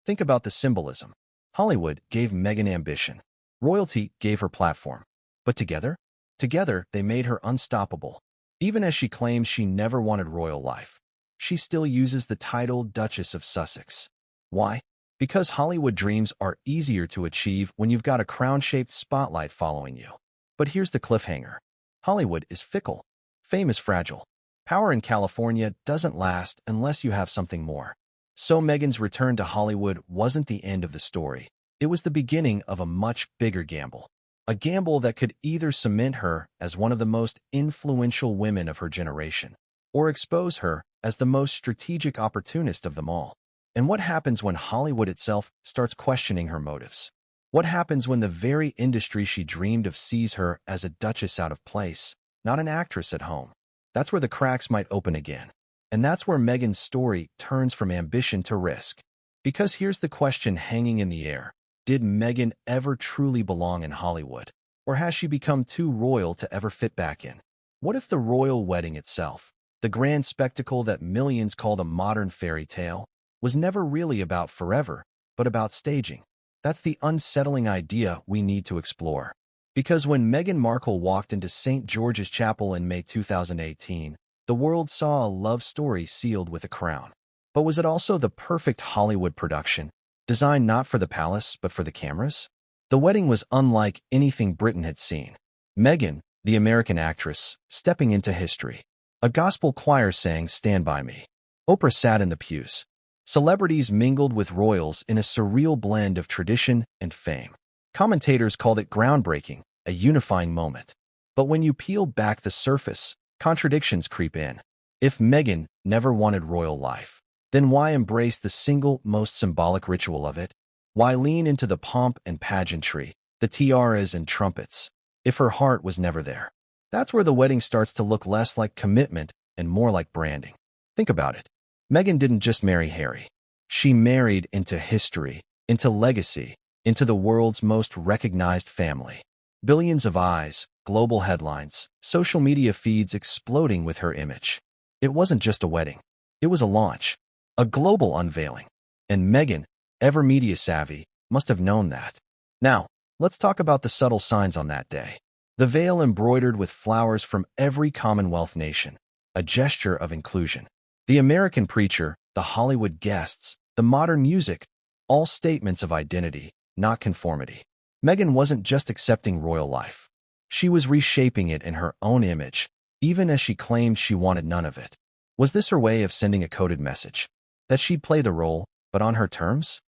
Think about the symbolism. Hollywood gave Meghan ambition. Royalty gave her platform. But together they made her unstoppable. Even as she claims she never wanted royal life, she still uses the title Duchess of Sussex. Why? Because Hollywood dreams are easier to achieve when you've got a crown-shaped spotlight following you. But here's the cliffhanger. Hollywood is fickle. Fame is fragile. Power in California doesn't last unless you have something more. So Meghan's return to Hollywood wasn't the end of the story. It was the beginning of a much bigger gamble. A gamble that could either cement her as one of the most influential women of her generation, or expose her as the most strategic opportunist of them all. And what happens when Hollywood itself starts questioning her motives? What happens when the very industry she dreamed of sees her as a duchess out of place, not an actress at home? That's where the cracks might open again. And that's where Meghan's story turns from ambition to risk. Because here's the question hanging in the air. Did Meghan ever truly belong in Hollywood? Or has she become too royal to ever fit back in? What if the royal wedding itself, the grand spectacle that millions called a modern fairy tale, was never really about forever, but about staging? That's the unsettling idea we need to explore. Because when Meghan Markle walked into St. George's Chapel in May 2018, the world saw a love story sealed with a crown. But was it also the perfect Hollywood production, designed not for the palace but for the cameras? The wedding was unlike anything Britain had seen. Meghan, the American actress, stepping into history. A gospel choir sang "Stand By Me." Oprah sat in the pews. Celebrities mingled with royals in a surreal blend of tradition and fame. Commentators called it groundbreaking, a unifying moment. But when you peel back the surface, contradictions creep in. If Meghan never wanted royal life, then why embrace the single most symbolic ritual of it? Why lean into the pomp and pageantry, the tiaras and trumpets, if her heart was never there? That's where the wedding starts to look less like commitment and more like branding. Think about it. Meghan didn't just marry Harry. She married into history, into legacy, into the world's most recognized family. Billions of eyes, global headlines, social media feeds exploding with her image. It wasn't just a wedding. It was a launch, a global unveiling. And Meghan, ever media savvy, must have known that. Now, let's talk about the subtle signs on that day. The veil embroidered with flowers from every Commonwealth nation, a gesture of inclusion. The American preacher, the Hollywood guests, the modern music, all statements of identity, not conformity. Meghan wasn't just accepting royal life. She was reshaping it in her own image, even as she claimed she wanted none of it. Was this her way of sending a coded message? That she'd play the role, but on her terms?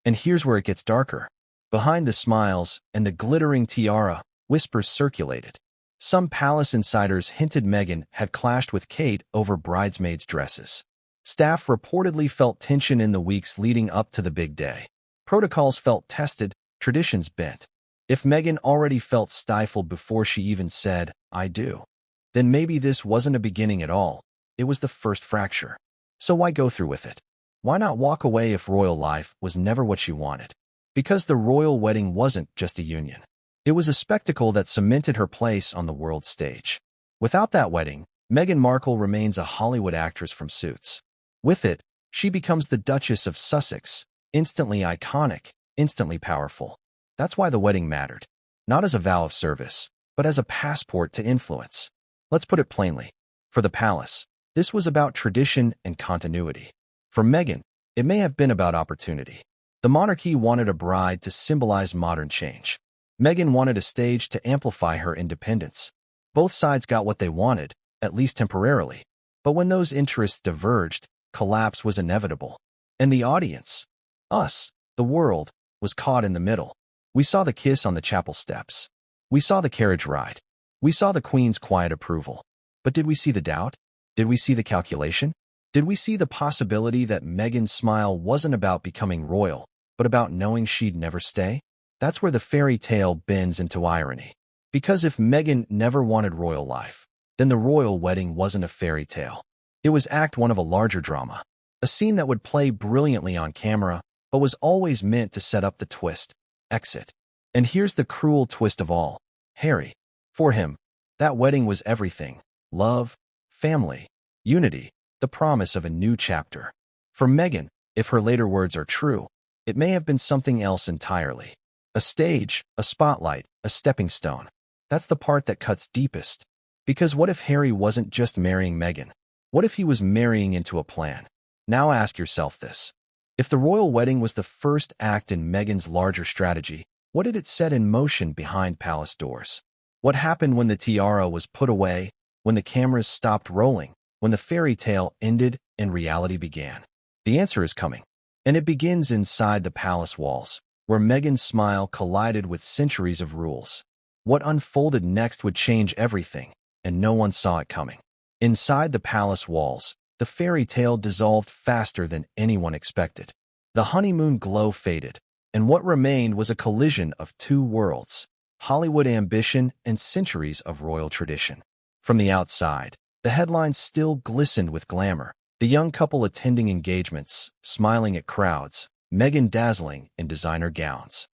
And here's where it gets darker. Behind the smiles and the glittering tiara, whispers circulated. Some palace insiders hinted Meghan had clashed with Kate over bridesmaids' dresses. Staff reportedly felt tension in the weeks leading up to the big day. Protocols felt tested, traditions bent. If Meghan already felt stifled before she even said, "I do," then maybe this wasn't a beginning at all. It was the first fracture. So why go through with it? Why not walk away if royal life was never what she wanted? Because the royal wedding wasn't just a union. It was a spectacle that cemented her place on the world stage. Without that wedding, Meghan Markle remains a Hollywood actress from Suits. With it, she becomes the Duchess of Sussex, instantly iconic, instantly powerful. That's why the wedding mattered. Not as a vow of service, but as a passport to influence. Let's put it plainly. For the palace, this was about tradition and continuity. For Meghan, it may have been about opportunity. The monarchy wanted a bride to symbolize modern change. Meghan wanted a stage to amplify her independence. Both sides got what they wanted, at least temporarily. But when those interests diverged, collapse was inevitable. And the audience, us, the world, was caught in the middle. We saw the kiss on the chapel steps. We saw the carriage ride. We saw the Queen's quiet approval. But did we see the doubt? Did we see the calculation? Did we see the possibility that Meghan's smile wasn't about becoming royal, but about knowing she'd never stay? That's where the fairy tale bends into irony. Because if Meghan never wanted royal life, then the royal wedding wasn't a fairy tale. It was act one of a larger drama. A scene that would play brilliantly on camera, but was always meant to set up the twist, exit. And here's the cruel twist of all. Harry. For him, that wedding was everything. Love, family, unity, the promise of a new chapter. For Meghan, if her later words are true, It may have been something else entirely. A stage, a spotlight, a stepping stone. That's the part that cuts deepest. Because what if Harry wasn't just marrying Meghan? What if he was marrying into a plan? Now ask yourself this. If the royal wedding was the first act in Meghan's larger strategy, what did it set in motion behind palace doors? What happened when the tiara was put away, when the cameras stopped rolling, when the fairy tale ended and reality began? The answer is coming. And it begins inside the palace walls, where Meghan's smile collided with centuries of rules. What unfolded next would change everything, and no one saw it coming. Inside the palace walls, the fairy tale dissolved faster than anyone expected. The honeymoon glow faded, and what remained was a collision of two worlds: Hollywood ambition and centuries of royal tradition. From the outside, the headlines still glistened with glamour. The young couple attending engagements, smiling at crowds, Meghan dazzling in designer gowns.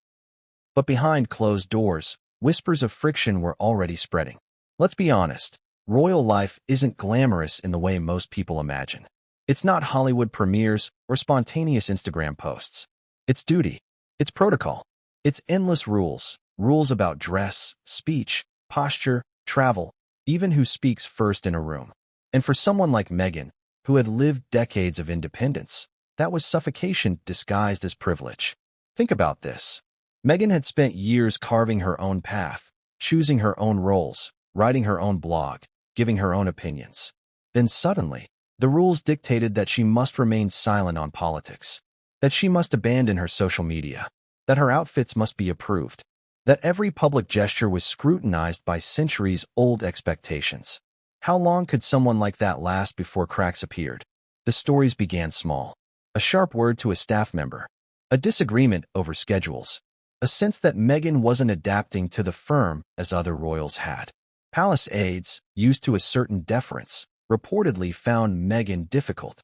But behind closed doors, whispers of friction were already spreading. Let's be honest, royal life isn't glamorous in the way most people imagine. It's not Hollywood premieres or spontaneous Instagram posts. It's duty. It's protocol. It's endless rules. Rules about dress, speech, posture, travel, even who speaks first in a room. And for someone like Meghan, who had lived decades of independence, that was suffocation disguised as privilege. Think about this. Meghan had spent years carving her own path, choosing her own roles, writing her own blog, giving her own opinions. Then suddenly, the rules dictated that she must remain silent on politics, that she must abandon her social media, that her outfits must be approved, that every public gesture was scrutinized by centuries-old expectations. How long could someone like that last before cracks appeared? The stories began small. A sharp word to a staff member, a disagreement over schedules, a sense that Meghan wasn't adapting to the firm as other royals had. Palace aides, used to a certain deference, reportedly found Meghan difficult.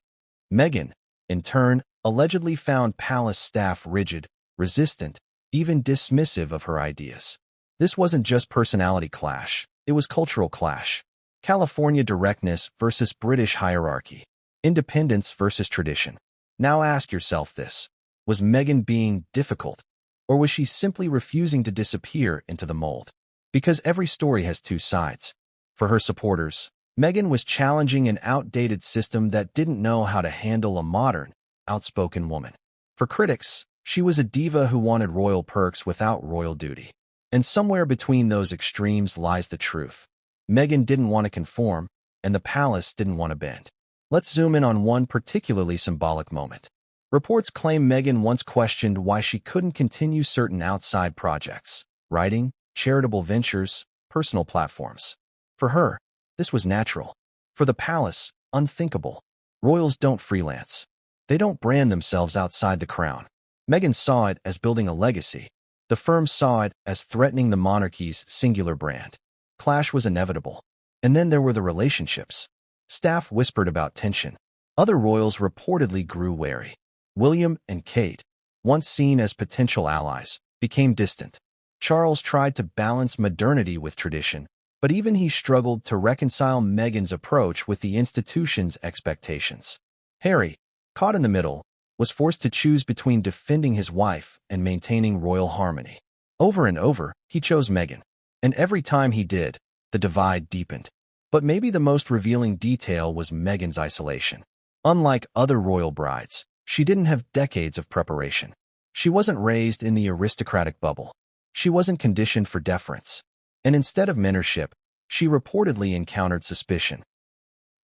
Meghan, in turn, allegedly found palace staff rigid, resistant, even dismissive of her ideas. This wasn't just personality clash, it was cultural clash. California directness versus British hierarchy. Independence versus tradition. Now ask yourself this. Was Meghan being difficult, or was she simply refusing to disappear into the mold? Because every story has two sides. For her supporters, Meghan was challenging an outdated system that didn't know how to handle a modern, outspoken woman. For critics, she was a diva who wanted royal perks without royal duty. And somewhere between those extremes lies the truth. Meghan didn't want to conform, and the palace didn't want to bend. Let's zoom in on one particularly symbolic moment. Reports claim Meghan once questioned why she couldn't continue certain outside projects: writing, charitable ventures, personal platforms. For her, this was natural. For the palace, unthinkable. Royals don't freelance. They don't brand themselves outside the crown. Meghan saw it as building a legacy. The firm saw it as threatening the monarchy's singular brand. Clash was inevitable. And then there were the relationships. Staff whispered about tension. Other royals reportedly grew wary. William and Kate, once seen as potential allies, became distant. Charles tried to balance modernity with tradition, but even he struggled to reconcile Meghan's approach with the institution's expectations. Harry, caught in the middle, was forced to choose between defending his wife and maintaining royal harmony. Over and over, he chose Meghan. And every time he did, the divide deepened. But maybe the most revealing detail was Meghan's isolation. Unlike other royal brides, she didn't have decades of preparation. She wasn't raised in the aristocratic bubble. She wasn't conditioned for deference. And instead of mentorship, she reportedly encountered suspicion.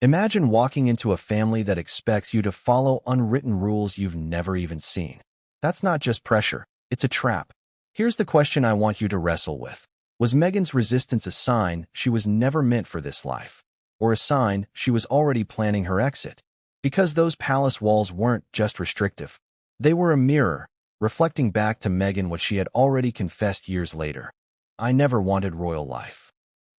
Imagine walking into a family that expects you to follow unwritten rules you've never even seen. That's not just pressure, it's a trap. Here's the question I want you to wrestle with. Was Meghan's resistance a sign she was never meant for this life, or a sign she was already planning her exit? Because those palace walls weren't just restrictive. They were a mirror, reflecting back to Meghan what she had already confessed years later. I never wanted royal life.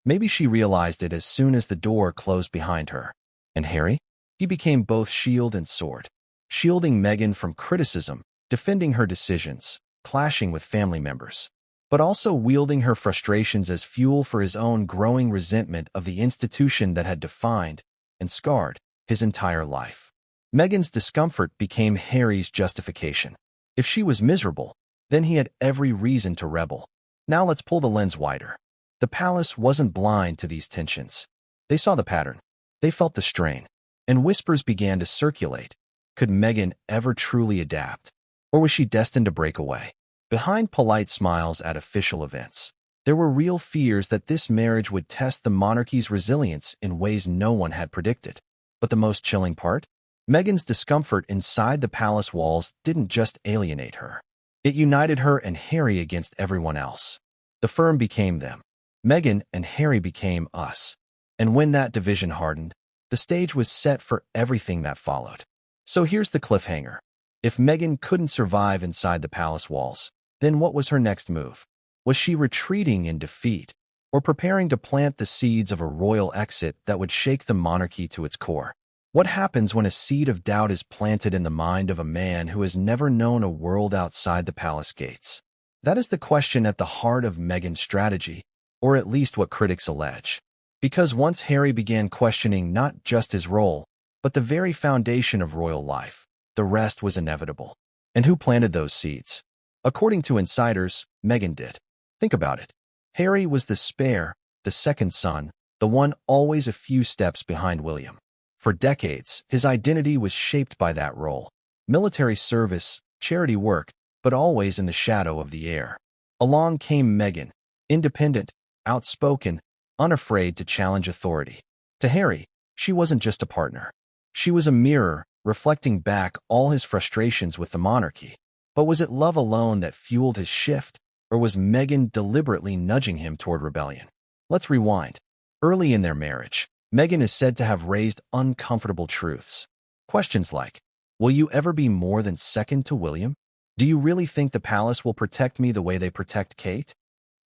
Maybe she realized it as soon as the door closed behind her. And Harry? He became both shield and sword, shielding Meghan from criticism, defending her decisions, clashing with family members, but also wielding her frustrations as fuel for his own growing resentment of the institution that had defined and scarred his entire life. Meghan's discomfort became Harry's justification. If she was miserable, then he had every reason to rebel. Now let's pull the lens wider. The palace wasn't blind to these tensions. They saw the pattern. They felt the strain. And whispers began to circulate. Could Meghan ever truly adapt? Or was she destined to break away? Behind polite smiles at official events, there were real fears that this marriage would test the monarchy's resilience in ways no one had predicted. But the most chilling part? Meghan's discomfort inside the palace walls didn't just alienate her. It united her and Harry against everyone else. The firm became them. Meghan and Harry became us. And when that division hardened, the stage was set for everything that followed. So here's the cliffhanger. If Meghan couldn't survive inside the palace walls, then what was her next move? Was she retreating in defeat, or preparing to plant the seeds of a royal exit that would shake the monarchy to its core? What happens when a seed of doubt is planted in the mind of a man who has never known a world outside the palace gates? That is the question at the heart of Meghan's strategy, or at least what critics allege. Because once Harry began questioning not just his role, but the very foundation of royal life, the rest was inevitable. And who planted those seeds? According to insiders, Meghan did. Think about it. Harry was the spare, the second son, the one always a few steps behind William. For decades, his identity was shaped by that role. Military service, charity work, but always in the shadow of the heir. Along came Meghan, independent, outspoken, unafraid to challenge authority. To Harry, she wasn't just a partner. She was a mirror, reflecting back all his frustrations with the monarchy. But was it love alone that fueled his shift, or was Meghan deliberately nudging him toward rebellion? Let's rewind. Early in their marriage, Meghan is said to have raised uncomfortable truths. Questions like, will you ever be more than second to William? Do you really think the palace will protect me the way they protect Kate?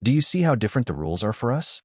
Do you see how different the rules are for us?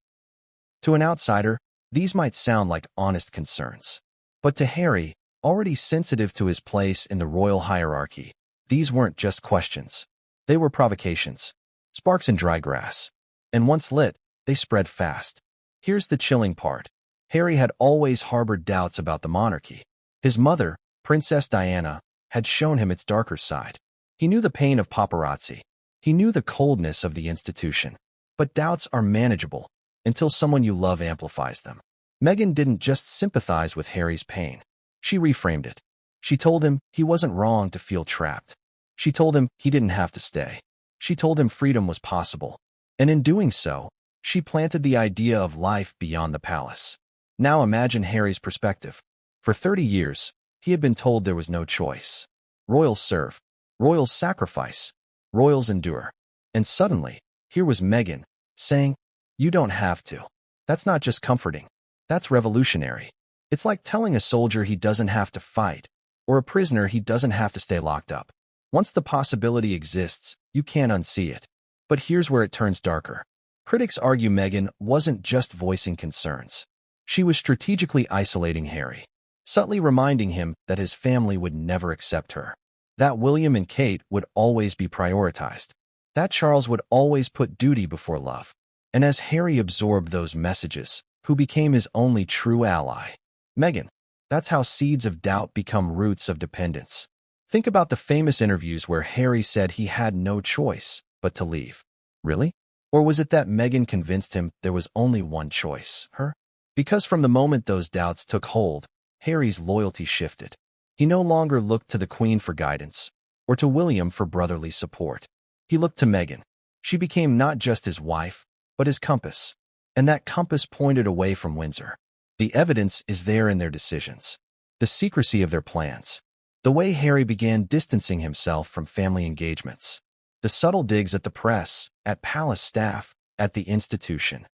To an outsider, these might sound like honest concerns. But to Harry, already sensitive to his place in the royal hierarchy, these weren't just questions. They were provocations, sparks in dry grass. And once lit, they spread fast. Here's the chilling part. Harry had always harbored doubts about the monarchy. His mother, Princess Diana, had shown him its darker side. He knew the pain of paparazzi. He knew the coldness of the institution. But doubts are manageable until someone you love amplifies them. Meghan didn't just sympathize with Harry's pain. She reframed it. She told him he wasn't wrong to feel trapped. She told him he didn't have to stay. She told him freedom was possible. And in doing so, she planted the idea of life beyond the palace. Now imagine Harry's perspective. For 30 years, he had been told there was no choice. Royals serve. Royals sacrifice. Royals endure. And suddenly, here was Meghan, saying, you don't have to. That's not just comforting. That's revolutionary. It's like telling a soldier he doesn't have to fight, or a prisoner he doesn't have to stay locked up. Once the possibility exists, you can't unsee it. But here's where it turns darker. Critics argue Meghan wasn't just voicing concerns. She was strategically isolating Harry, subtly reminding him that his family would never accept her, that William and Kate would always be prioritized, that Charles would always put duty before love. And as Harry absorbed those messages, who became his only true ally? Meghan. That's how seeds of doubt become roots of dependence. Think about the famous interviews where Harry said he had no choice but to leave. Really? Or was it that Meghan convinced him there was only one choice, her? Because from the moment those doubts took hold, Harry's loyalty shifted. He no longer looked to the Queen for guidance, or to William for brotherly support. He looked to Meghan. She became not just his wife, but his compass. And that compass pointed away from Windsor. The evidence is there in their decisions, the secrecy of their plans, the way Harry began distancing himself from family engagements, the subtle digs at the press, at palace staff, at the institution.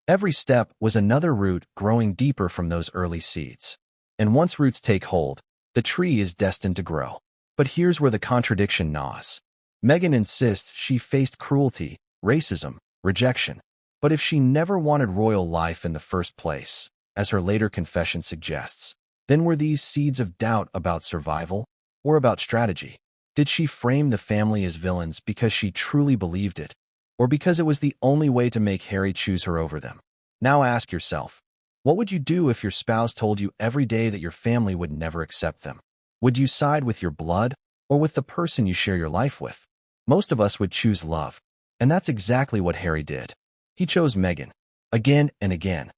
Every step was another root growing deeper from those early seeds. And once roots take hold, the tree is destined to grow. But here's where the contradiction gnaws. Meghan insists she faced cruelty, racism, rejection. But if she never wanted royal life in the first place, as her later confession suggests, then were these seeds of doubt about survival or about strategy? Did she frame the family as villains because she truly believed it, or because it was the only way to make Harry choose her over them? Now ask yourself, what would you do if your spouse told you every day that your family would never accept them? Would you side with your blood, or with the person you share your life with? Most of us would choose love. And that's exactly what Harry did. He chose Meghan. Again and again.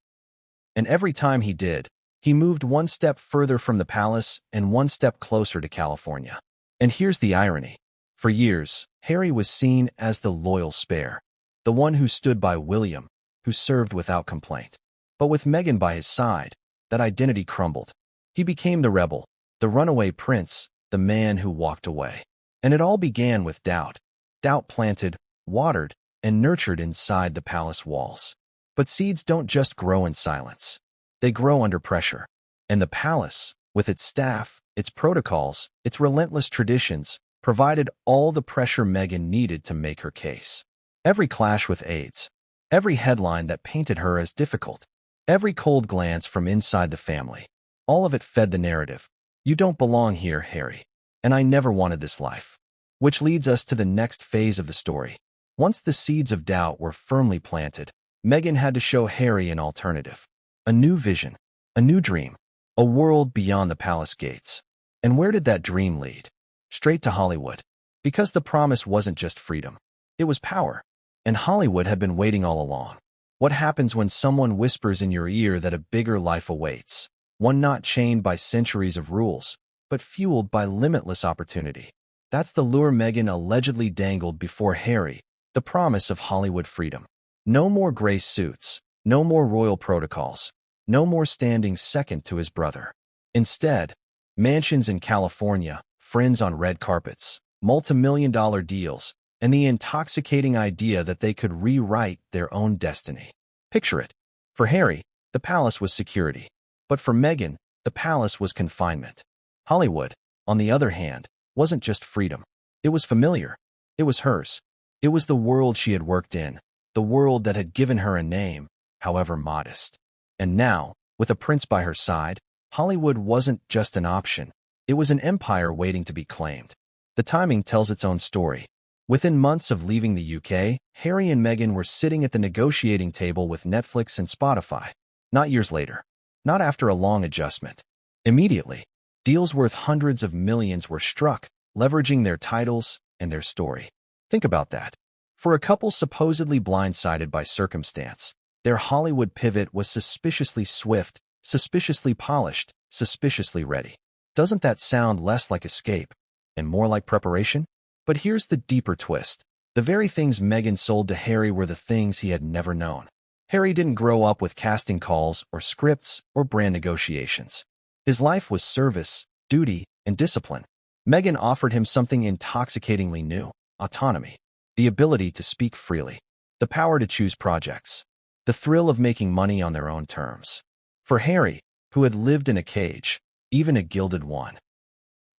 And every time he did, he moved one step further from the palace and one step closer to California. And here's the irony. For years, Harry was seen as the loyal spare, the one who stood by William, who served without complaint. But with Meghan by his side, that identity crumbled. He became the rebel, the runaway prince, the man who walked away. And it all began with doubt. Doubt planted, watered, and nurtured inside the palace walls. But seeds don't just grow in silence. They grow under pressure. And the palace, with its staff, its protocols, its relentless traditions, provided all the pressure Meghan needed to make her case. Every clash with aides, every headline that painted her as difficult, every cold glance from inside the family, all of it fed the narrative. You don't belong here, Harry. And I never wanted this life. Which leads us to the next phase of the story. Once the seeds of doubt were firmly planted, Meghan had to show Harry an alternative. A new vision, a new dream, a world beyond the palace gates. And where did that dream lead? Straight to Hollywood. Because the promise wasn't just freedom. It was power. And Hollywood had been waiting all along. What happens when someone whispers in your ear that a bigger life awaits? One not chained by centuries of rules, but fueled by limitless opportunity. That's the lure Meghan allegedly dangled before Harry, the promise of Hollywood freedom. No more gray suits, no more royal protocols, no more standing second to his brother. Instead, mansions in California, friends on red carpets, multi-million-dollar deals, and the intoxicating idea that they could rewrite their own destiny. Picture it. For Harry, the palace was security. But for Meghan, the palace was confinement. Hollywood, on the other hand, wasn't just freedom. It was familiar. It was hers. It was the world she had worked in, the world that had given her a name, however modest. And now, with a prince by her side, Hollywood wasn't just an option. It was an empire waiting to be claimed. The timing tells its own story. Within months of leaving the UK, Harry and Meghan were sitting at the negotiating table with Netflix and Spotify. Not years later. Not after a long adjustment. Immediately, deals worth hundreds of millions were struck, leveraging their titles and their story. Think about that. For a couple supposedly blindsided by circumstance, their Hollywood pivot was suspiciously swift, suspiciously polished, suspiciously ready. Doesn't that sound less like escape and more like preparation? But here's the deeper twist. The very things Meghan sold to Harry were the things he had never known. Harry didn't grow up with casting calls or scripts or brand negotiations. His life was service, duty, and discipline. Meghan offered him something intoxicatingly new: autonomy, the ability to speak freely, the power to choose projects, the thrill of making money on their own terms. For Harry, who had lived in a cage, even a gilded one,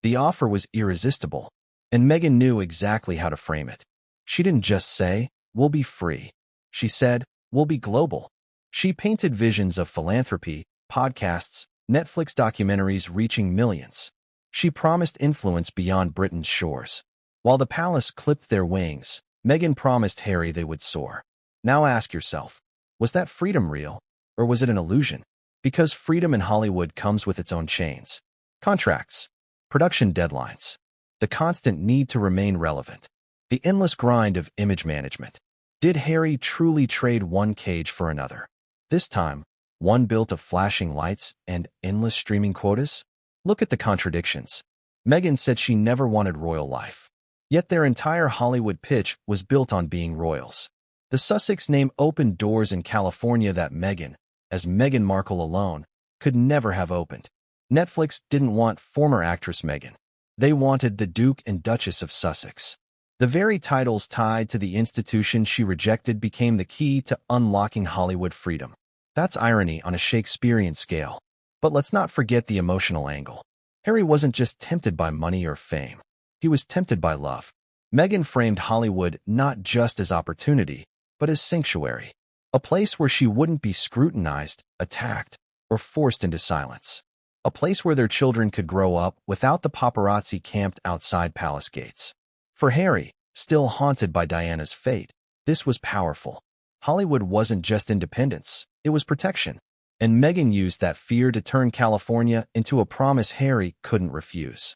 the offer was irresistible, and Meghan knew exactly how to frame it. She didn't just say, "We'll be free." She said, "We'll be global." She painted visions of philanthropy, podcasts, Netflix documentaries reaching millions. She promised influence beyond Britain's shores. While the palace clipped their wings, Meghan promised Harry they would soar. Now ask yourself, was that freedom real, or was it an illusion? Because freedom in Hollywood comes with its own chains. Contracts, production deadlines, the constant need to remain relevant, the endless grind of image management. Did Harry truly trade one cage for another? This time, one built of flashing lights and endless streaming quotas? Look at the contradictions. Meghan said she never wanted royal life. Yet their entire Hollywood pitch was built on being royals. The Sussex name opened doors in California that Meghan, as Meghan Markle alone, could never have opened. Netflix didn't want former actress Meghan. They wanted the Duke and Duchess of Sussex. The very titles tied to the institution she rejected became the key to unlocking Hollywood freedom. That's irony on a Shakespearean scale. But let's not forget the emotional angle. Harry wasn't just tempted by money or fame. He was tempted by love. Meghan framed Hollywood not just as opportunity, but as sanctuary. A place where she wouldn't be scrutinized, attacked, or forced into silence. A place where their children could grow up without the paparazzi camped outside palace gates. For Harry, still haunted by Diana's fate, this was powerful. Hollywood wasn't just independence, it was protection. And Meghan used that fear to turn California into a promise Harry couldn't refuse.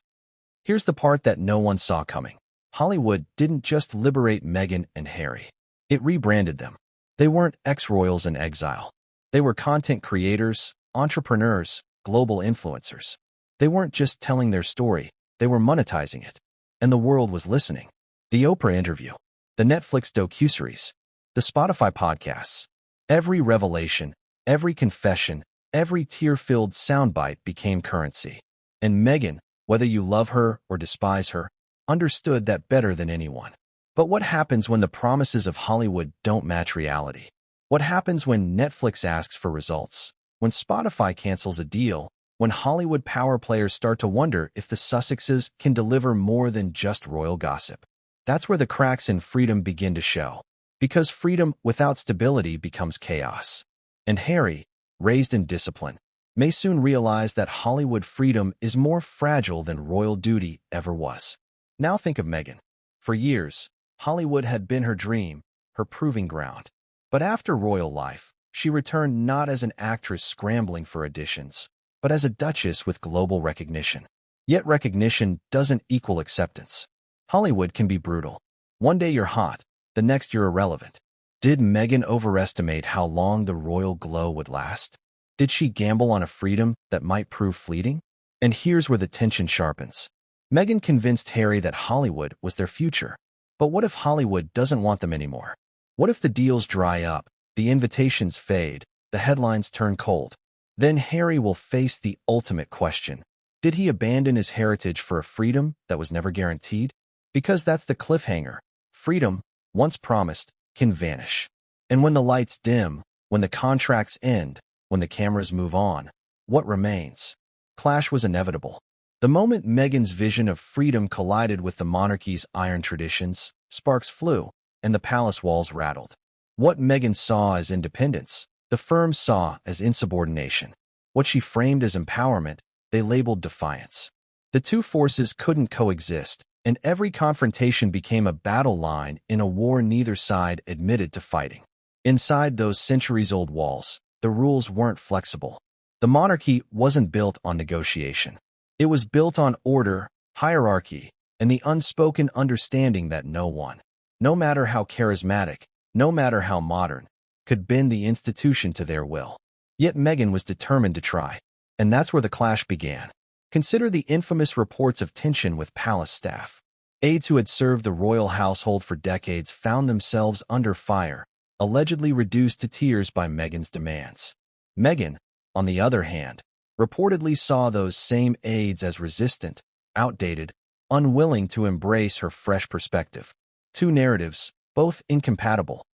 Here's the part that no one saw coming. Hollywood didn't just liberate Meghan and Harry. It rebranded them. They weren't ex-royals in exile. They were content creators, entrepreneurs, global influencers. They weren't just telling their story, they were monetizing it. And the world was listening. The Oprah interview, the Netflix docuseries, the Spotify podcasts. Every revelation, every confession, every tear-filled soundbite became currency. And Meghan, whether you love her or despise her, understood that better than anyone. But what happens when the promises of Hollywood don't match reality? What happens when Netflix asks for results? When Spotify cancels a deal? When Hollywood power players start to wonder if the Sussexes can deliver more than just royal gossip? That's where the cracks in freedom begin to show. Because freedom without stability becomes chaos. And Harry, raised in discipline, may soon realize that Hollywood freedom is more fragile than royal duty ever was. Now think of Meghan. For years, Hollywood had been her dream, her proving ground. But after royal life, she returned not as an actress scrambling for auditions, but as a duchess with global recognition. Yet recognition doesn't equal acceptance. Hollywood can be brutal. One day you're hot, the next you're irrelevant. Did Meghan overestimate how long the royal glow would last? Did she gamble on a freedom that might prove fleeting? And here's where the tension sharpens. Meghan convinced Harry that Hollywood was their future. But what if Hollywood doesn't want them anymore? What if the deals dry up, the invitations fade, the headlines turn cold? Then Harry will face the ultimate question. Did he abandon his heritage for a freedom that was never guaranteed? Because that's the cliffhanger. Freedom, once promised, can vanish. And when the lights dim, when the contracts end, when the cameras move on, what remains? Clash was inevitable. The moment Meghan's vision of freedom collided with the monarchy's iron traditions, sparks flew, and the palace walls rattled. What Meghan saw as independence, the firm saw as insubordination. What she framed as empowerment, they labeled defiance. The two forces couldn't coexist, and every confrontation became a battle line in a war neither side admitted to fighting. Inside those centuries-old walls, the rules weren't flexible. The monarchy wasn't built on negotiation. It was built on order, hierarchy, and the unspoken understanding that no one, no matter how charismatic, no matter how modern, could bend the institution to their will. Yet Meghan was determined to try. And that's where the clash began. Consider the infamous reports of tension with palace staff. Aides who had served the royal household for decades found themselves under fire, allegedly reduced to tears by Meghan's demands. Meghan, on the other hand, reportedly saw those same aides as resistant, outdated, unwilling to embrace her fresh perspective. Two narratives, both incompatible.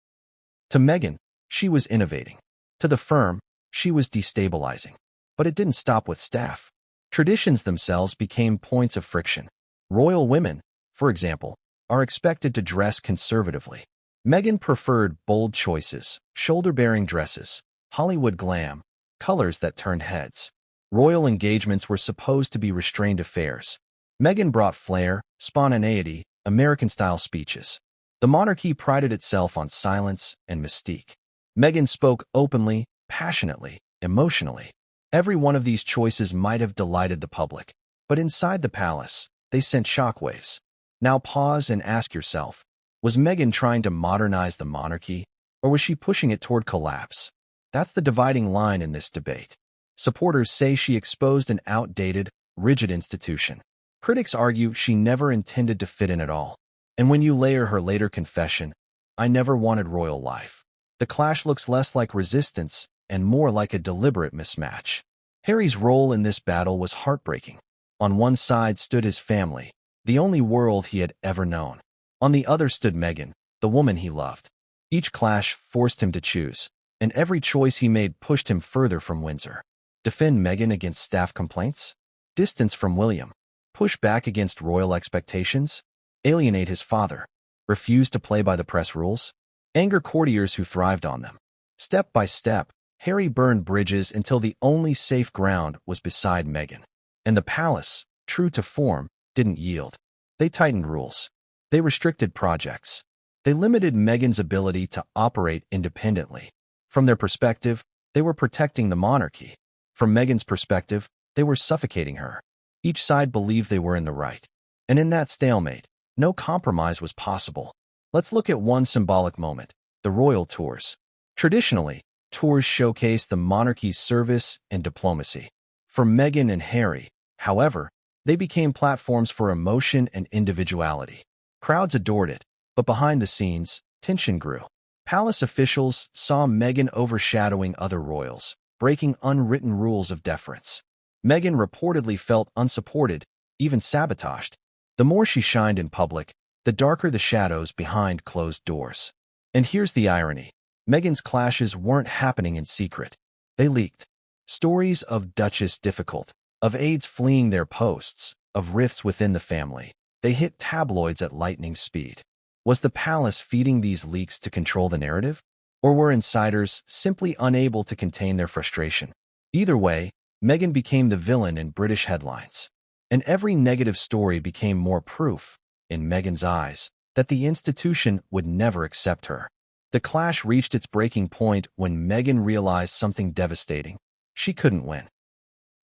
To Meghan, she was innovating. To the firm, she was destabilizing. But it didn't stop with staff. Traditions themselves became points of friction. Royal women, for example, are expected to dress conservatively. Meghan preferred bold choices, shoulder-bearing dresses, Hollywood glam, colors that turned heads. Royal engagements were supposed to be restrained affairs. Meghan brought flair, spontaneity, American-style speeches. The monarchy prided itself on silence and mystique. Meghan spoke openly, passionately, emotionally. Every one of these choices might have delighted the public, but inside the palace, they sent shockwaves. Now pause and ask yourself, was Meghan trying to modernize the monarchy, or was she pushing it toward collapse? That's the dividing line in this debate. Supporters say she exposed an outdated, rigid institution. Critics argue she never intended to fit in at all. And when you layer her later confession, "I never wanted royal life," the clash looks less like resistance and more like a deliberate mismatch. Harry's role in this battle was heartbreaking. On one side stood his family, the only world he had ever known. On the other stood Meghan, the woman he loved. Each clash forced him to choose, and every choice he made pushed him further from Windsor. Defend Meghan against staff complaints? Distance from William? Push back against royal expectations? Alienate his father? Refuse to play by the press rules? Anger courtiers who thrived on them? Step by step, Harry burned bridges until the only safe ground was beside Meghan. And the palace, true to form, didn't yield. They tightened rules. They restricted projects. They limited Meghan's ability to operate independently. From their perspective, they were protecting the monarchy. From Meghan's perspective, they were suffocating her. Each side believed they were in the right. And in that stalemate, no compromise was possible. Let's look at one symbolic moment, the royal tours. Traditionally, tours showcase the monarchy's service and diplomacy. For Meghan and Harry, however, they became platforms for emotion and individuality. Crowds adored it, but behind the scenes, tension grew. Palace officials saw Meghan overshadowing other royals, breaking unwritten rules of deference. Meghan reportedly felt unsupported, even sabotaged. The more she shined in public, the darker the shadows behind closed doors. And here's the irony. Meghan's clashes weren't happening in secret. They leaked. Stories of Duchess difficult, of aides fleeing their posts, of rifts within the family. They hit tabloids at lightning speed. Was the palace feeding these leaks to control the narrative? Or were insiders simply unable to contain their frustration? Either way, Meghan became the villain in British headlines. And every negative story became more proof, in Meghan's eyes, that the institution would never accept her. The clash reached its breaking point when Meghan realized something devastating. She couldn't win.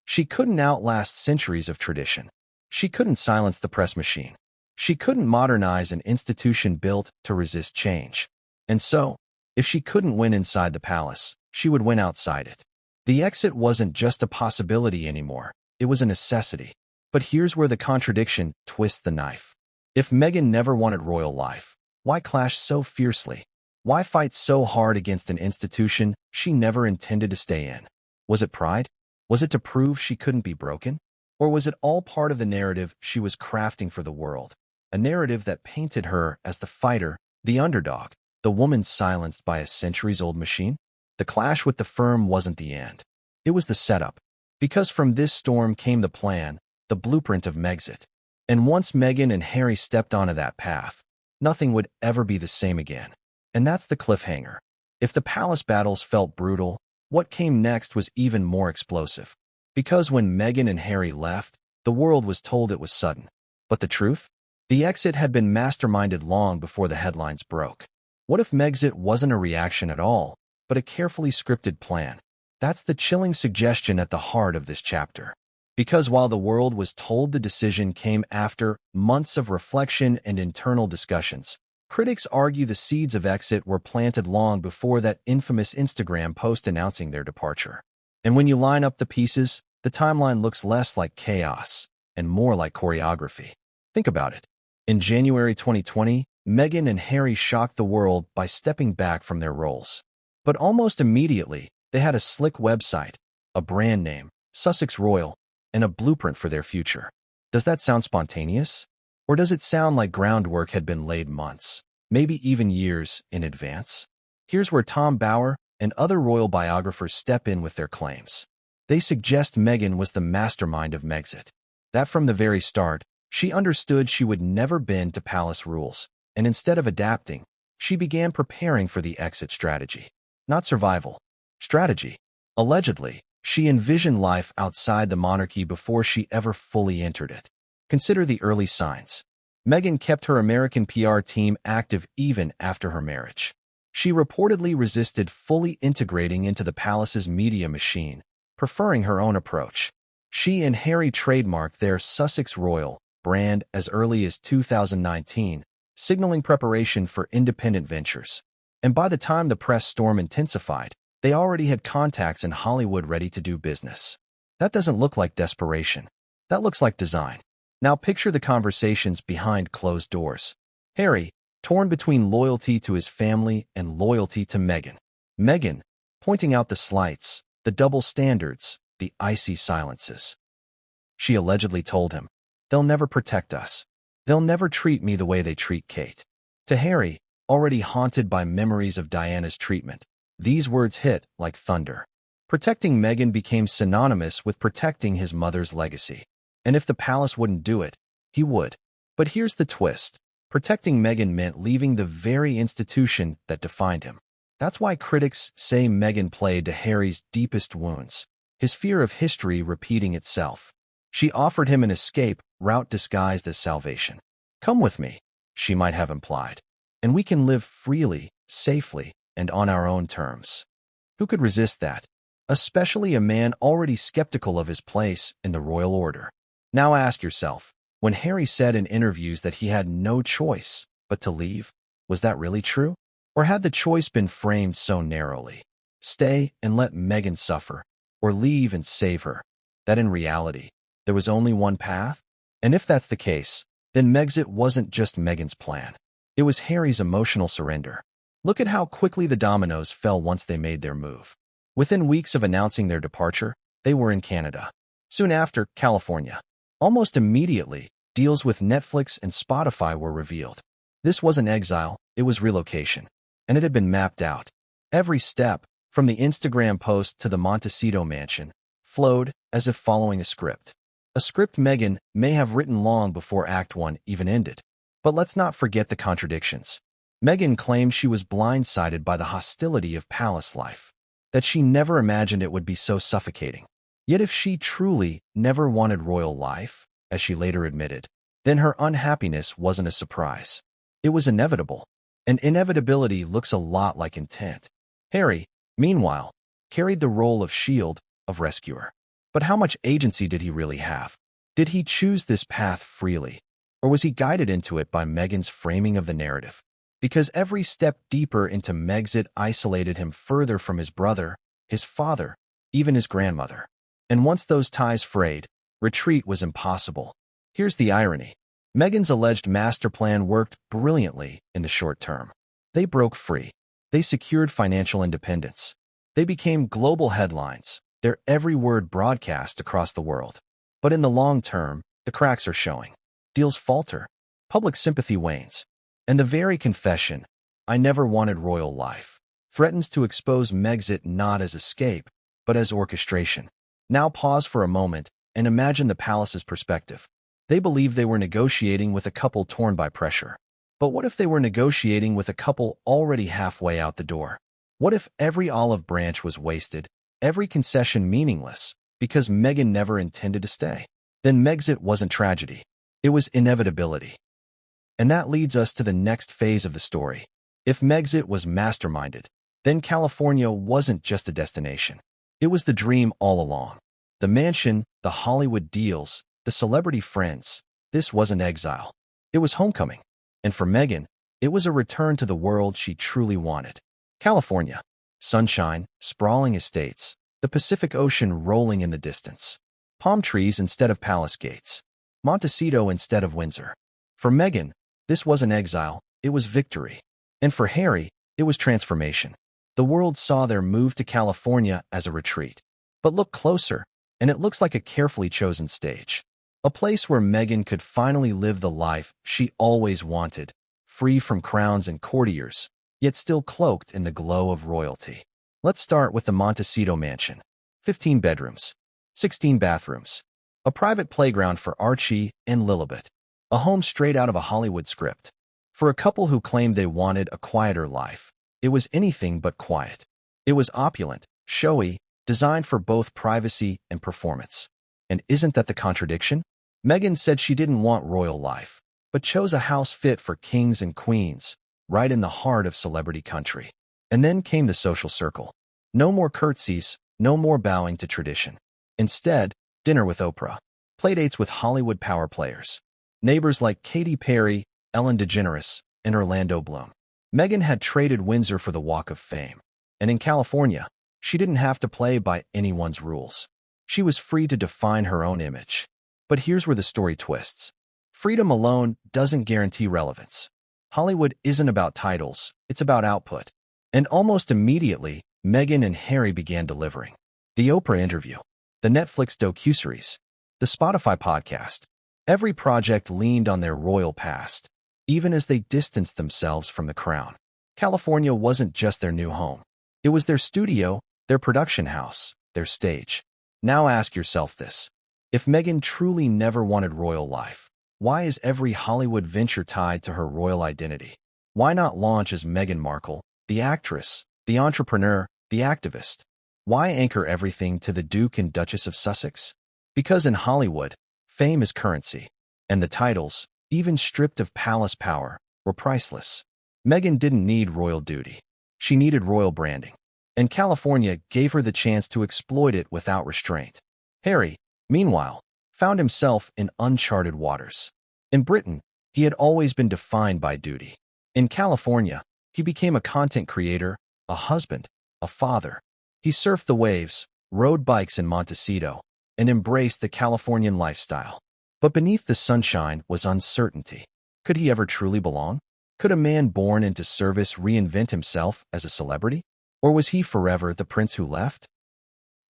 She couldn't outlast centuries of tradition. She couldn't silence the press machine. She couldn't modernize an institution built to resist change. And so, if she couldn't win inside the palace, she would win outside it. The exit wasn't just a possibility anymore, it was a necessity. But here's where the contradiction twists the knife. If Meghan never wanted royal life, why clash so fiercely? Why fight so hard against an institution she never intended to stay in? Was it pride? Was it to prove she couldn't be broken? Or was it all part of the narrative she was crafting for the world? A narrative that painted her as the fighter, the underdog, the woman silenced by a centuries-old machine? The clash with the firm wasn't the end. It was the setup. Because from this storm came the plan, the blueprint of Megxit. And once Meghan and Harry stepped onto that path, nothing would ever be the same again. And that's the cliffhanger. If the palace battles felt brutal, what came next was even more explosive. Because when Meghan and Harry left, the world was told it was sudden. But the truth? The exit had been masterminded long before the headlines broke. What if Megxit wasn't a reaction at all, but a carefully scripted plan? That's the chilling suggestion at the heart of this chapter. Because while the world was told the decision came after months of reflection and internal discussions, critics argue the seeds of exit were planted long before that infamous Instagram post announcing their departure. And when you line up the pieces, the timeline looks less like chaos and more like choreography. Think about it. In January 2020, Meghan and Harry shocked the world by stepping back from their roles. But almost immediately, they had a slick website, a brand name, Sussex Royal, and a blueprint for their future. Does that sound spontaneous? Or does it sound like groundwork had been laid months, maybe even years, in advance? Here's where Tom Bower and other royal biographers step in with their claims. They suggest Meghan was the mastermind of Megxit. That from the very start, she understood she would never bend to palace rules, and instead of adapting, she began preparing for the exit strategy. Not survival. Strategy. Allegedly, she envisioned life outside the monarchy before she ever fully entered it. Consider the early signs. Meghan kept her American PR team active even after her marriage. She reportedly resisted fully integrating into the palace's media machine, preferring her own approach. She and Harry trademarked their Sussex Royal brand as early as 2019, signaling preparation for independent ventures. And by the time the press storm intensified, they already had contacts in Hollywood ready to do business. That doesn't look like desperation. That looks like design. Now picture the conversations behind closed doors. Harry, torn between loyalty to his family and loyalty to Meghan. Meghan, pointing out the slights, the double standards, the icy silences. She allegedly told him, "They'll never protect us. They'll never treat me the way they treat Kate." To Harry, already haunted by memories of Diana's treatment, these words hit like thunder. Protecting Meghan became synonymous with protecting his mother's legacy. And if the palace wouldn't do it, he would. But here's the twist. Protecting Meghan meant leaving the very institution that defined him. That's why critics say Meghan played to Harry's deepest wounds, his fear of history repeating itself. She offered him an escape route disguised as salvation. "Come with me," she might have implied, "and we can live freely, safely, and on our own terms." Who could resist that? Especially a man already skeptical of his place in the royal order. Now ask yourself, When Harry said in interviews that he had no choice but to leave, was that really true? Or had the choice been framed so narrowly? Stay and let Meghan suffer, or leave and save her? That in reality, there was only one path? And if that's the case, then Megxit wasn't just Meghan's plan. It was Harry's emotional surrender. Look at how quickly the dominoes fell once they made their move. Within weeks of announcing their departure, they were in Canada. Soon after, California. Almost immediately, deals with Netflix and Spotify were revealed. This wasn't exile, it was relocation. And it had been mapped out. Every step, from the Instagram post to the Montecito mansion, flowed as if following a script. A script Meghan may have written long before Act 1 even ended. But let's not forget the contradictions. Meghan claimed she was blindsided by the hostility of palace life, that she never imagined it would be so suffocating. Yet if she truly never wanted royal life, as she later admitted, then her unhappiness wasn't a surprise. It was inevitable. And inevitability looks a lot like intent. Harry, meanwhile, carried the role of shield, of rescuer. But how much agency did he really have? Did he choose this path freely? Or was he guided into it by Meghan's framing of the narrative? Because every step deeper into Megxit isolated him further from his brother, his father, even his grandmother. And once those ties frayed, retreat was impossible. Here's the irony. Meghan's alleged master plan worked brilliantly in the short term. They broke free. They secured financial independence. They became global headlines, their every word broadcast across the world. But in the long term, the cracks are showing. Deals falter. Public sympathy wanes. And the very confession, "I never wanted royal life," threatens to expose Megxit not as escape, but as orchestration. Now pause for a moment and imagine the palace's perspective. They believed they were negotiating with a couple torn by pressure. But what if they were negotiating with a couple already halfway out the door? What if every olive branch was wasted, every concession meaningless, because Meghan never intended to stay? Then Megxit wasn't tragedy. It was inevitability. And that leads us to the next phase of the story. If Megxit was masterminded, then California wasn't just a destination. It was the dream all along. The mansion, the Hollywood deals, the celebrity friends. This wasn't exile. It was homecoming. And for Meghan, it was a return to the world she truly wanted. California. Sunshine, sprawling estates, the Pacific Ocean rolling in the distance. Palm trees instead of palace gates. Montecito instead of Windsor. For Meghan, this wasn't exile, it was victory. And for Harry, it was transformation. The world saw their move to California as a retreat. But look closer, and it looks like a carefully chosen stage. A place where Meghan could finally live the life she always wanted, free from crowns and courtiers, yet still cloaked in the glow of royalty. Let's start with the Montecito mansion. 15 bedrooms, 16 bathrooms, a private playground for Archie and Lilibet, a home straight out of a Hollywood script. For a couple who claimed they wanted a quieter life, it was anything but quiet. It was opulent, showy, designed for both privacy and performance. And isn't that the contradiction? Meghan said she didn't want royal life, but chose a house fit for kings and queens, right in the heart of celebrity country. And then came the social circle. No more curtsies, no more bowing to tradition. Instead, dinner with Oprah, playdates with Hollywood power players, neighbors like Katy Perry, Ellen DeGeneres, and Orlando Bloom. Meghan had traded Windsor for the Walk of Fame. And in California, she didn't have to play by anyone's rules. She was free to define her own image. But here's where the story twists. Freedom alone doesn't guarantee relevance. Hollywood isn't about titles, it's about output. And almost immediately, Meghan and Harry began delivering. The Oprah interview, the Netflix docuseries, the Spotify podcast. Every project leaned on their royal past, even as they distanced themselves from the crown. California wasn't just their new home. It was their studio, their production house, their stage. Now ask yourself this. If Meghan truly never wanted royal life, why is every Hollywood venture tied to her royal identity? Why not launch as Meghan Markle, the actress, the entrepreneur, the activist? Why anchor everything to the Duke and Duchess of Sussex? Because in Hollywood, fame is currency, and the titles, even stripped of palace power, were priceless. Meghan didn't need royal duty. She needed royal branding. And California gave her the chance to exploit it without restraint. Harry, meanwhile, found himself in uncharted waters. In Britain, he had always been defined by duty. In California, he became a content creator, a husband, a father. He surfed the waves, rode bikes in Montecito, and embraced the Californian lifestyle. But beneath the sunshine was uncertainty. Could he ever truly belong? Could a man born into service reinvent himself as a celebrity? Or was he forever the prince who left?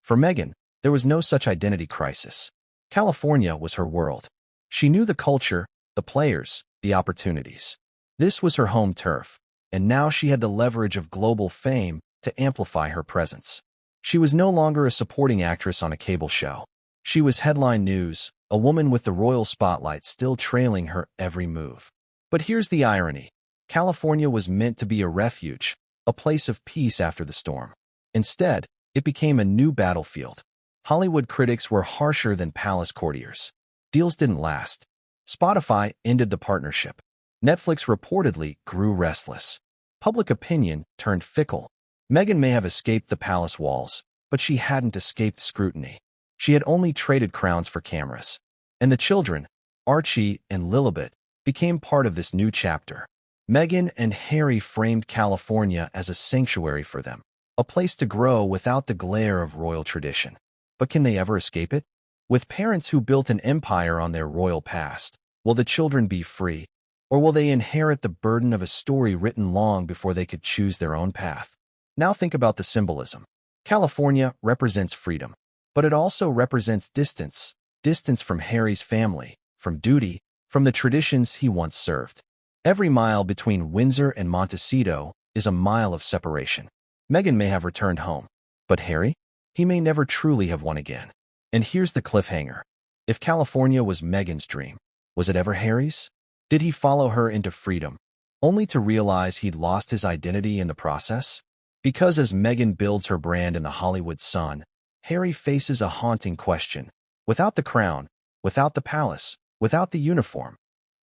For Meghan, there was no such identity crisis. California was her world. She knew the culture, the players, the opportunities. This was her home turf, and now she had the leverage of global fame to amplify her presence. She was no longer a supporting actress on a cable show. She was headline news, a woman with the royal spotlight still trailing her every move. But here's the irony. California was meant to be a refuge, a place of peace after the storm. Instead, it became a new battlefield. Hollywood critics were harsher than palace courtiers. Deals didn't last. Spotify ended the partnership. Netflix reportedly grew restless. Public opinion turned fickle. Meghan may have escaped the palace walls, but she hadn't escaped scrutiny. She had only traded crowns for cameras. And the children, Archie and Lilibet, became part of this new chapter. Meghan and Harry framed California as a sanctuary for them, a place to grow without the glare of royal tradition. But can they ever escape it? With parents who built an empire on their royal past, will the children be free, or will they inherit the burden of a story written long before they could choose their own path? Now think about the symbolism. California represents freedom, but it also represents distance, distance from Harry's family, from duty, from the traditions he once served. Every mile between Windsor and Montecito is a mile of separation. Meghan may have returned home, but Harry? He may never truly have won again. And here's the cliffhanger. If California was Meghan's dream, was it ever Harry's? Did he follow her into freedom, only to realize he'd lost his identity in the process? Because as Meghan builds her brand in the Hollywood sun, Harry faces a haunting question. Without the crown, without the palace, without the uniform,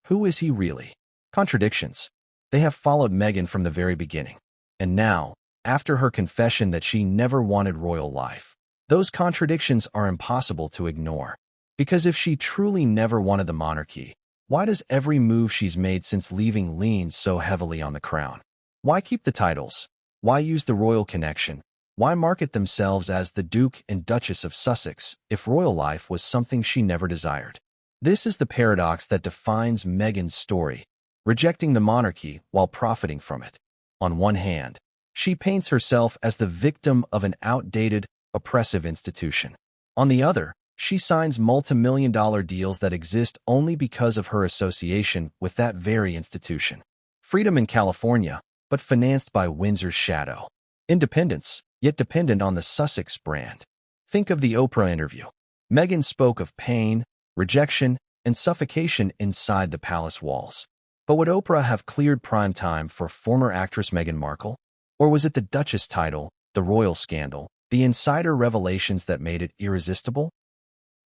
who is he really? Contradictions. They have followed Meghan from the very beginning. And now, after her confession that she never wanted royal life, those contradictions are impossible to ignore. Because if she truly never wanted the monarchy, why does every move she's made since leaving lean so heavily on the crown? Why keep the titles? Why use the royal connection? Why market themselves as the Duke and Duchess of Sussex if royal life was something she never desired? This is the paradox that defines Meghan's story, rejecting the monarchy while profiting from it. On one hand, she paints herself as the victim of an outdated, oppressive institution. On the other, she signs multi-million-dollar deals that exist only because of her association with that very institution. Freedom in California, but financed by Windsor's shadow. Independence, yet dependent on the Sussex brand. Think of the Oprah interview. Meghan spoke of pain, rejection, and suffocation inside the palace walls. But would Oprah have cleared prime time for former actress Meghan Markle? Or was it the Duchess title, the royal scandal, the insider revelations that made it irresistible?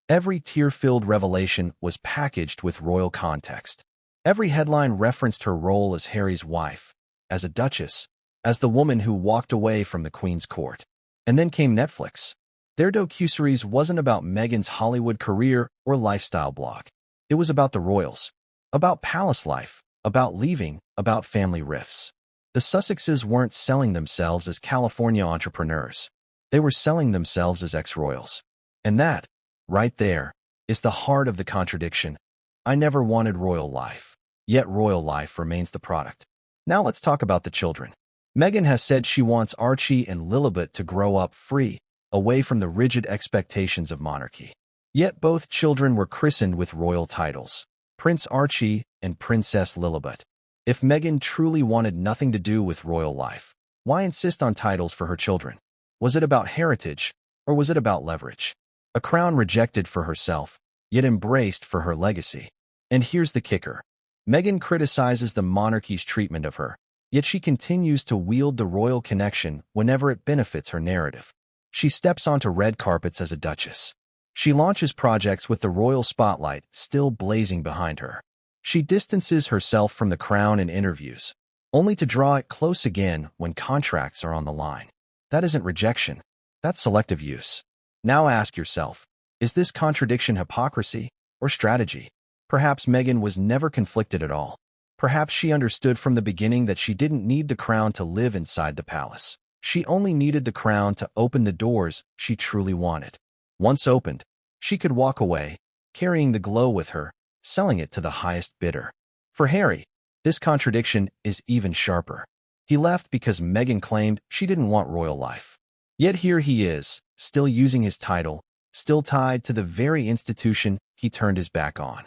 Every tear-filled revelation was packaged with royal context. Every headline referenced her role as Harry's wife, as a duchess, as the woman who walked away from the Queen's court. And then came Netflix. Their docuseries wasn't about Meghan's Hollywood career or lifestyle blog. It was about the royals, about palace life, about leaving, about family rifts. The Sussexes weren't selling themselves as California entrepreneurs. They were selling themselves as ex-royals. And that, right there, is the heart of the contradiction. I never wanted royal life, yet royal life remains the product. Now let's talk about the children. Meghan has said she wants Archie and Lilibet to grow up free, away from the rigid expectations of monarchy. Yet both children were christened with royal titles, Prince Archie and Princess Lilibet. If Meghan truly wanted nothing to do with royal life, why insist on titles for her children? Was it about heritage, or was it about leverage? A crown rejected for herself, yet embraced for her legacy. And here's the kicker. Meghan criticizes the monarchy's treatment of her, yet she continues to wield the royal connection whenever it benefits her narrative. She steps onto red carpets as a duchess. She launches projects with the royal spotlight still blazing behind her. She distances herself from the crown in interviews, only to draw it close again when contracts are on the line. That isn't rejection. That's selective use. Now ask yourself, is this contradiction hypocrisy or strategy? Perhaps Meghan was never conflicted at all. Perhaps she understood from the beginning that she didn't need the crown to live inside the palace. She only needed the crown to open the doors she truly wanted. Once opened, she could walk away, carrying the glow with her, selling it to the highest bidder. For Harry, this contradiction is even sharper. He left because Meghan claimed she didn't want royal life. Yet here he is, still using his title, still tied to the very institution he turned his back on.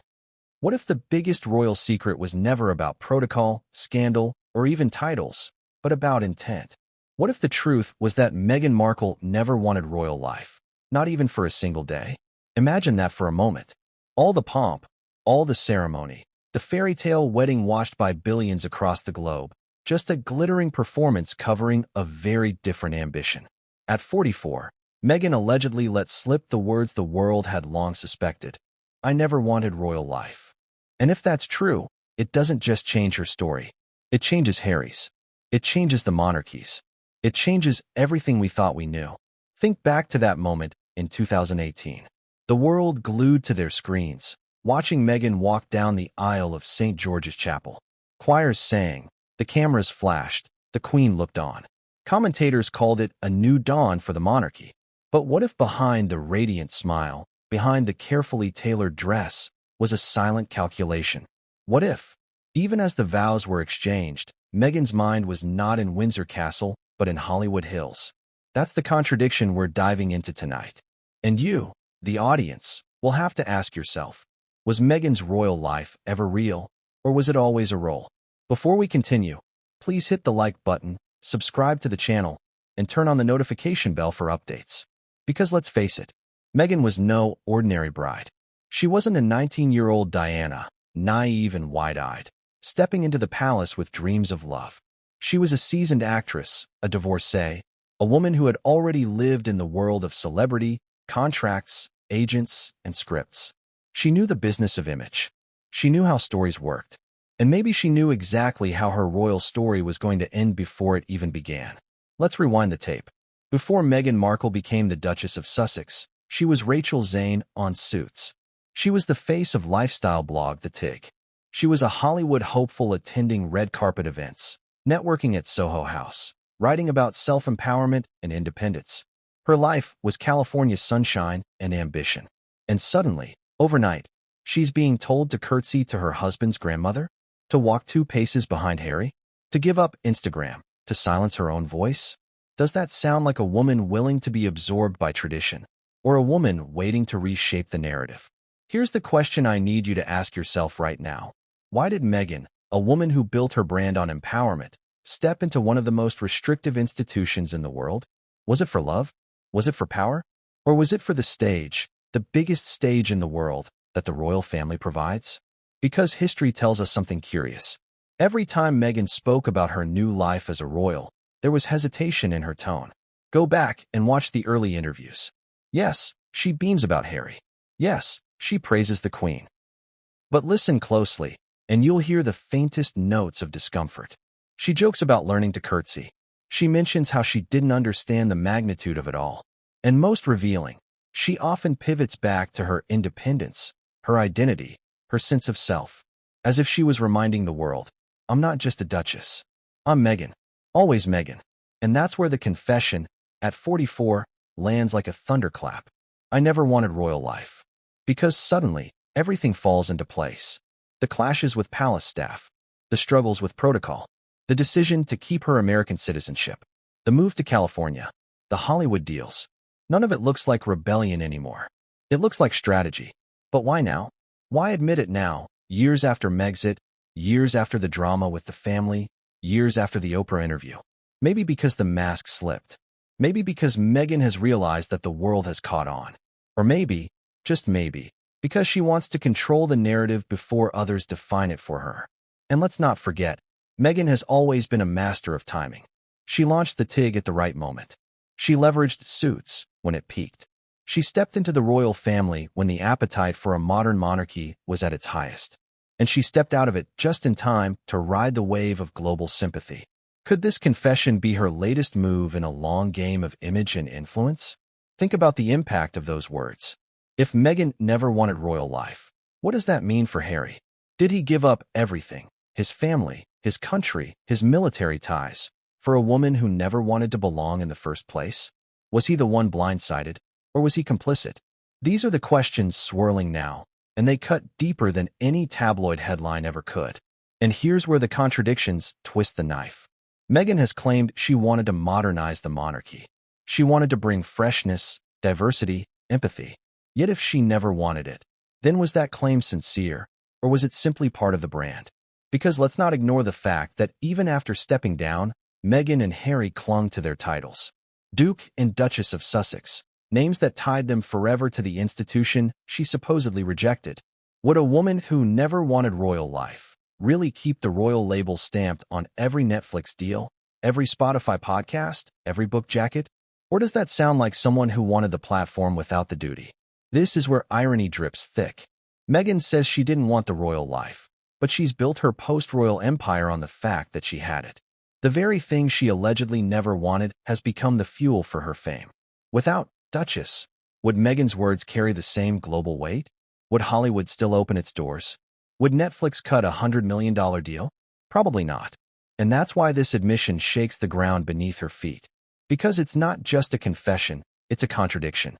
What if the biggest royal secret was never about protocol, scandal, or even titles, but about intent? What if the truth was that Meghan Markle never wanted royal life, not even for a single day? Imagine that for a moment. All the pomp, all the ceremony, the fairy tale wedding watched by billions across the globe, just a glittering performance covering a very different ambition. At 44, Meghan allegedly let slip the words the world had long suspected. I never wanted royal life. And if that's true, it doesn't just change her story. It changes Harry's. It changes the monarchy's. It changes everything we thought we knew. Think back to that moment in 2018. The world glued to their screens, watching Meghan walk down the aisle of St. George's Chapel. Choirs sang, the cameras flashed, the Queen looked on. Commentators called it a new dawn for the monarchy. But what if behind the radiant smile, behind the carefully tailored dress, was a silent calculation? What if, even as the vows were exchanged, Meghan's mind was not in Windsor Castle, but in Hollywood Hills? That's the contradiction we're diving into tonight. And you, the audience, will have to ask yourself, was Meghan's royal life ever real, or was it always a role? Before we continue, please hit the like button, subscribe to the channel, and turn on the notification bell for updates. Because let's face it, Meghan was no ordinary bride. She wasn't a 19-year-old Diana, naive and wide-eyed, stepping into the palace with dreams of love. She was a seasoned actress, a divorcee, a woman who had already lived in the world of celebrity, contracts, agents, and scripts. She knew the business of image. She knew how stories worked. And maybe she knew exactly how her royal story was going to end before it even began. Let's rewind the tape. Before Meghan Markle became the Duchess of Sussex, she was Rachel Zane on Suits. She was the face of lifestyle blog The Tig. She was a Hollywood hopeful attending red carpet events, networking at Soho House, writing about self-empowerment and independence. Her life was California sunshine and ambition. And suddenly, overnight, she's being told to curtsy to her husband's grandmother, to walk 2 paces behind Harry, to give up Instagram, to silence her own voice. Does that sound like a woman willing to be absorbed by tradition, or a woman waiting to reshape the narrative? Here's the question I need you to ask yourself right now. Why did Meghan, a woman who built her brand on empowerment, step into one of the most restrictive institutions in the world? Was it for love? Was it for power? Or was it for the stage, the biggest stage in the world, that the royal family provides? Because history tells us something curious. Every time Meghan spoke about her new life as a royal, there was hesitation in her tone. Go back and watch the early interviews. Yes, she beams about Harry. Yes, she praises the Queen. But listen closely, and you'll hear the faintest notes of discomfort. She jokes about learning to curtsy. She mentions how she didn't understand the magnitude of it all. And most revealing, she often pivots back to her independence, her identity, her sense of self, as if she was reminding the world, I'm not just a duchess. I'm Meghan. Always Meghan. And that's where the confession, at 44, lands like a thunderclap. I never wanted royal life. Because suddenly, everything falls into place. The clashes with palace staff, the struggles with protocol, the decision to keep her American citizenship, the move to California, the Hollywood deals. None of it looks like rebellion anymore. It looks like strategy. But why now? Why admit it now, years after Megxit, years after the drama with the family, years after the Oprah interview? Maybe because the mask slipped. Maybe because Meghan has realized that the world has caught on. Or maybe, just maybe, because she wants to control the narrative before others define it for her. And let's not forget, Meghan has always been a master of timing. She launched the Tig at the right moment. She leveraged Suits when it peaked. She stepped into the royal family when the appetite for a modern monarchy was at its highest. And she stepped out of it just in time to ride the wave of global sympathy. Could this confession be her latest move in a long game of image and influence? Think about the impact of those words. If Meghan never wanted royal life, What does that mean for Harry? Did he give up everything, his family, his country, his military ties, for a woman who never wanted to belong in the first place? Was he the one blindsided, or was he complicit? These are the questions swirling now, and they cut deeper than any tabloid headline ever could. And here's where the contradictions twist the knife. Meghan has claimed she wanted to modernize the monarchy. She wanted to bring freshness, diversity, empathy. Yet if she never wanted it, then was that claim sincere, or was it simply part of the brand? Because let's not ignore the fact that even after stepping down, Meghan and Harry clung to their titles. Duke and Duchess of Sussex, names that tied them forever to the institution she supposedly rejected. Would a woman who never wanted royal life really keep the royal label stamped on every Netflix deal, every Spotify podcast, every book jacket? Or does that sound like someone who wanted the platform without the duty? This is where irony drips thick. Meghan says she didn't want the royal life, but she's built her post-royal empire on the fact that she had it. The very thing she allegedly never wanted has become the fuel for her fame. Without Duchess, would Meghan's words carry the same global weight? Would Hollywood still open its doors? Would Netflix cut a $100 million deal? Probably not. And that's why this admission shakes the ground beneath her feet. Because it's not just a confession, it's a contradiction.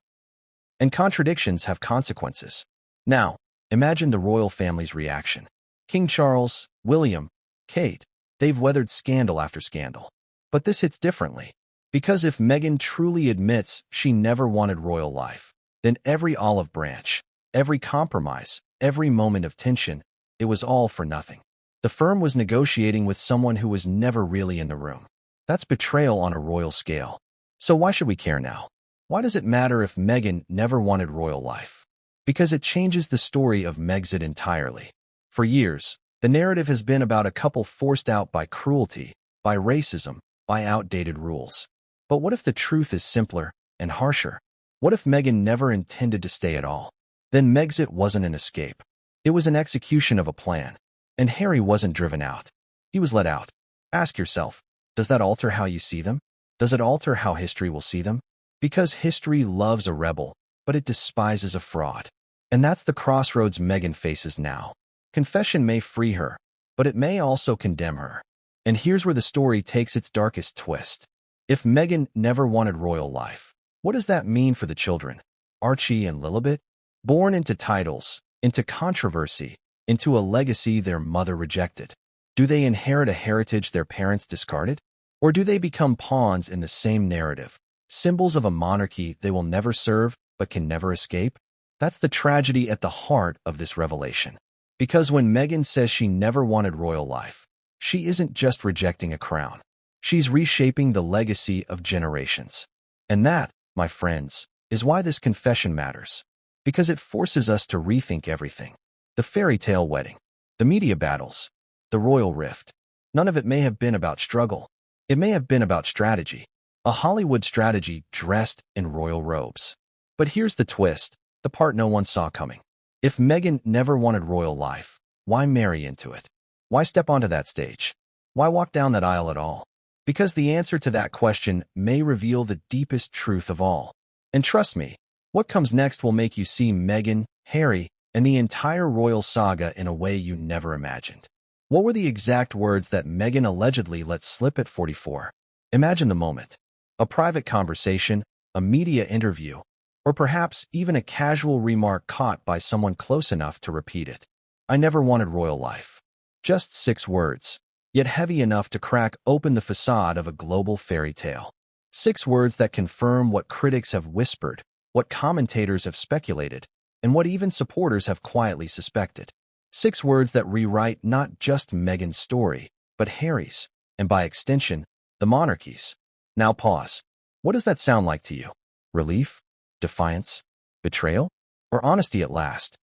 And contradictions have consequences. Now, imagine the royal family's reaction. King Charles, William, Kate, they've weathered scandal after scandal. But this hits differently. Because if Meghan truly admits she never wanted royal life, then every olive branch, every compromise, every moment of tension, it was all for nothing. The firm was negotiating with someone who was never really in the room. That's betrayal on a royal scale. So why should we care now? Why does it matter if Meghan never wanted royal life? Because it changes the story of Megxit entirely. For years, the narrative has been about a couple forced out by cruelty, by racism, by outdated rules. But what if the truth is simpler and harsher? What if Meghan never intended to stay at all? Then Megxit wasn't an escape. It was an execution of a plan. And Harry wasn't driven out. He was let out. Ask yourself, does that alter how you see them? Does it alter how history will see them? Because history loves a rebel, but it despises a fraud. And that's the crossroads Meghan faces now. Confession may free her, but it may also condemn her. And here's where the story takes its darkest twist. If Meghan never wanted royal life, what does that mean for the children? Archie and Lilibet? Born into titles, into controversy, into a legacy their mother rejected. Do they inherit a heritage their parents discarded? Or do they become pawns in the same narrative, symbols of a monarchy they will never serve but can never escape? That's the tragedy at the heart of this revelation. Because when Meghan says she never wanted royal life, she isn't just rejecting a crown. She's reshaping the legacy of generations. And that, my friends, is why this confession matters. Because it forces us to rethink everything. The fairy tale wedding, the media battles, the royal rift. None of it may have been about struggle. It may have been about strategy. A Hollywood strategy dressed in royal robes. But here's the twist, the part no one saw coming. If Meghan never wanted royal life, why marry into it? Why step onto that stage? Why walk down that aisle at all? Because the answer to that question may reveal the deepest truth of all. And trust me, what comes next will make you see Meghan, Harry, and the entire royal saga in a way you never imagined. What were the exact words that Meghan allegedly let slip at 44? Imagine the moment. A private conversation, a media interview, or perhaps even a casual remark caught by someone close enough to repeat it. I never wanted royal life. Just 6 words, yet heavy enough to crack open the facade of a global fairy tale. 6 words that confirm what critics have whispered, what commentators have speculated, and what even supporters have quietly suspected. 6 words that rewrite not just Meghan's story, but Harry's, and by extension, the monarchy's. Now pause. What does that sound like to you? Relief? Defiance? Betrayal? Or honesty at last?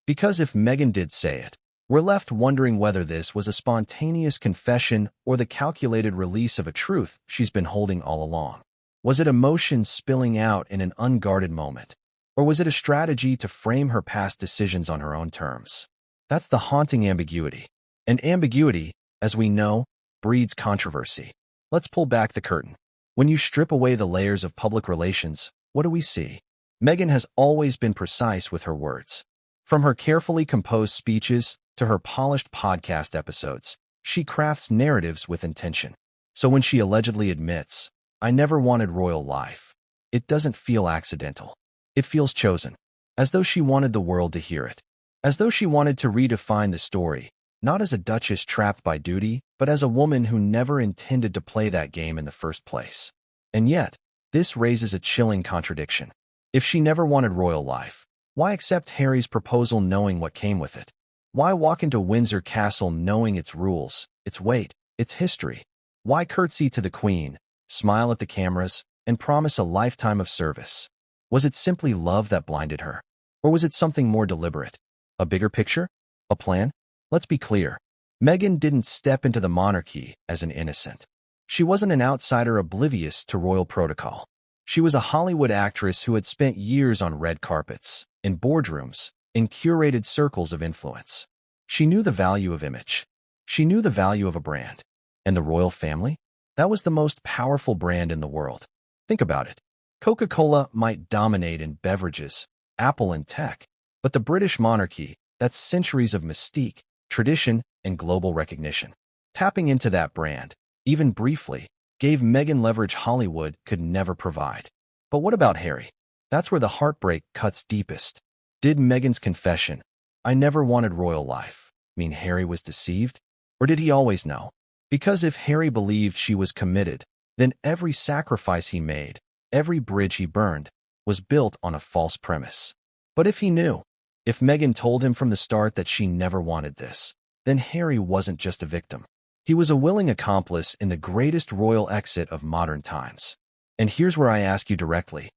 Because if Meghan did say it, we're left wondering whether this was a spontaneous confession or the calculated release of a truth she's been holding all along. Was it emotion spilling out in an unguarded moment? Or was it a strategy to frame her past decisions on her own terms? That's the haunting ambiguity. And ambiguity, as we know, breeds controversy. Let's pull back the curtain. When you strip away the layers of public relations, what do we see? Meghan has always been precise with her words. From her carefully composed speeches to her polished podcast episodes, she crafts narratives with intention. So when she allegedly admits, "I never wanted royal life," it doesn't feel accidental. It feels chosen, as though she wanted the world to hear it, as though she wanted to redefine the story, not as a duchess trapped by duty, but as a woman who never intended to play that game in the first place. And yet, this raises a chilling contradiction. If she never wanted royal life, why accept Harry's proposal knowing what came with it? Why walk into Windsor Castle knowing its rules, its weight, its history? Why curtsy to the Queen, smile at the cameras, and promise a lifetime of service? Was it simply love that blinded her? Or was it something more deliberate? A bigger picture? A plan? Let's be clear. Meghan didn't step into the monarchy as an innocent. She wasn't an outsider oblivious to royal protocol. She was a Hollywood actress who had spent years on red carpets, in boardrooms, in curated circles of influence. She knew the value of image. She knew the value of a brand. And the royal family? That was the most powerful brand in the world. Think about it. Coca-Cola might dominate in beverages, Apple in tech, but the British monarchy, that's centuries of mystique, tradition, and global recognition. Tapping into that brand, even briefly, gave Meghan leverage Hollywood could never provide. But what about Harry? That's where the heartbreak cuts deepest. Did Meghan's confession, "I never wanted royal life," mean Harry was deceived? Or did he always know? Because if Harry believed she was committed, then every sacrifice he made, every bridge he burned, was built on a false premise. But if he knew, if Meghan told him from the start that she never wanted this, then Harry wasn't just a victim. He was a willing accomplice in the greatest royal exit of modern times. And here's where I ask you directly,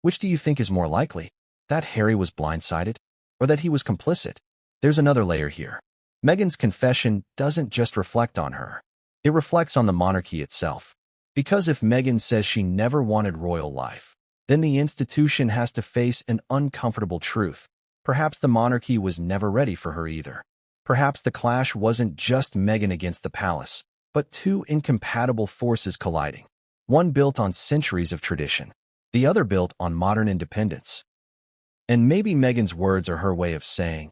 which do you think is more likely? That Harry was blindsided, or that he was complicit? There's another layer here. Meghan's confession doesn't just reflect on her. It reflects on the monarchy itself. Because if Meghan says she never wanted royal life, then the institution has to face an uncomfortable truth. Perhaps the monarchy was never ready for her either. Perhaps the clash wasn't just Meghan against the palace, but two incompatible forces colliding. One built on centuries of tradition, the other built on modern independence. And maybe Meghan's words are her way of saying,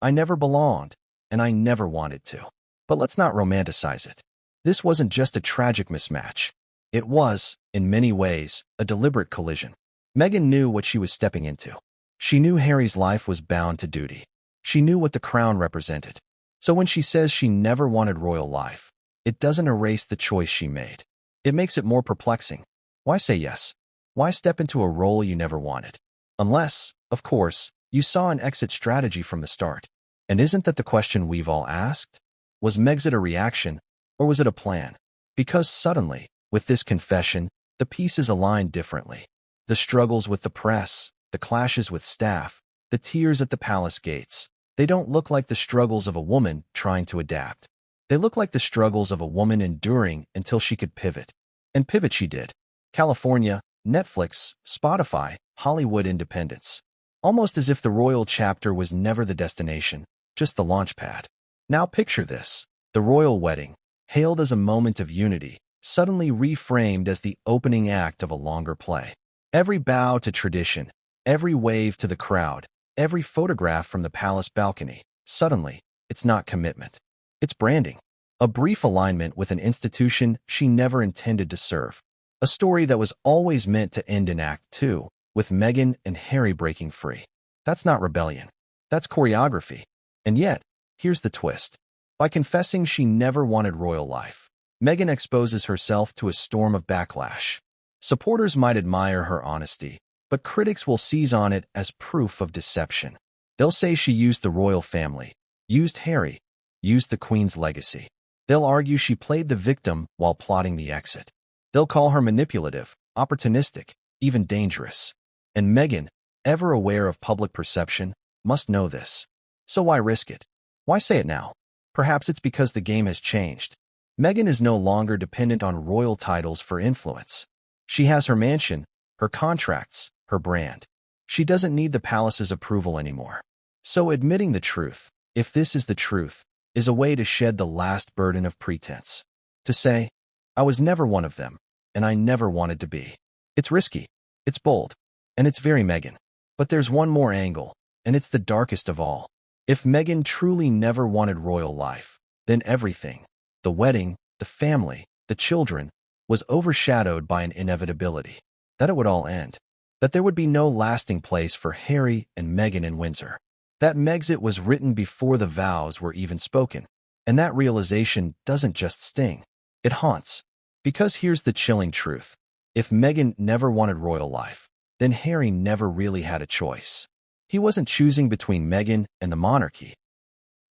"I never belonged, and I never wanted to." But let's not romanticize it. This wasn't just a tragic mismatch. It was, in many ways, a deliberate collision. Meghan knew what she was stepping into. She knew Harry's life was bound to duty. She knew what the crown represented. So when she says she never wanted royal life, it doesn't erase the choice she made. It makes it more perplexing. Why say yes? Why step into a role you never wanted? Unless, of course, you saw an exit strategy from the start. And isn't that the question we've all asked? Was Megxit a reaction, or was it a plan? Because suddenly, with this confession, the pieces aligned differently. The struggles with the press, the clashes with staff, the tears at the palace gates, they don't look like the struggles of a woman trying to adapt. They look like the struggles of a woman enduring until she could pivot. And pivot she did. California, Netflix, Spotify, Hollywood independence. Almost as if the royal chapter was never the destination, just the launch pad. Now picture this. The royal wedding, hailed as a moment of unity, suddenly reframed as the opening act of a longer play. Every bow to tradition, every wave to the crowd, every photograph from the palace balcony, suddenly, it's not commitment. It's branding. A brief alignment with an institution she never intended to serve. A story that was always meant to end in Act 2, with Meghan and Harry breaking free. That's not rebellion. That's choreography. And yet, here's the twist. By confessing she never wanted royal life, Meghan exposes herself to a storm of backlash. Supporters might admire her honesty, but critics will seize on it as proof of deception. They'll say she used the royal family, used Harry, used the Queen's legacy. They'll argue she played the victim while plotting the exit. They'll call her manipulative, opportunistic, even dangerous. And Meghan, ever aware of public perception, must know this. So why risk it? Why say it now? Perhaps it's because the game has changed. Meghan is no longer dependent on royal titles for influence. She has her mansion, her contracts, her brand. She doesn't need the palace's approval anymore. So admitting the truth, if this is the truth, is a way to shed the last burden of pretense. To say, "I was never one of them, and I never wanted to be." It's risky, it's bold, and it's very Meghan. But there's one more angle, And it's the darkest of all. If Meghan truly never wanted royal life, then everything, the wedding, the family, the children, was overshadowed by an inevitability. That it would all end. That there would be no lasting place for Harry and Meghan in Windsor. That Megxit was written before the vows were even spoken. And that realization doesn't just sting. It haunts. Because here's the chilling truth. If Meghan never wanted royal life, then Harry never really had a choice. He wasn't choosing between Meghan and the monarchy.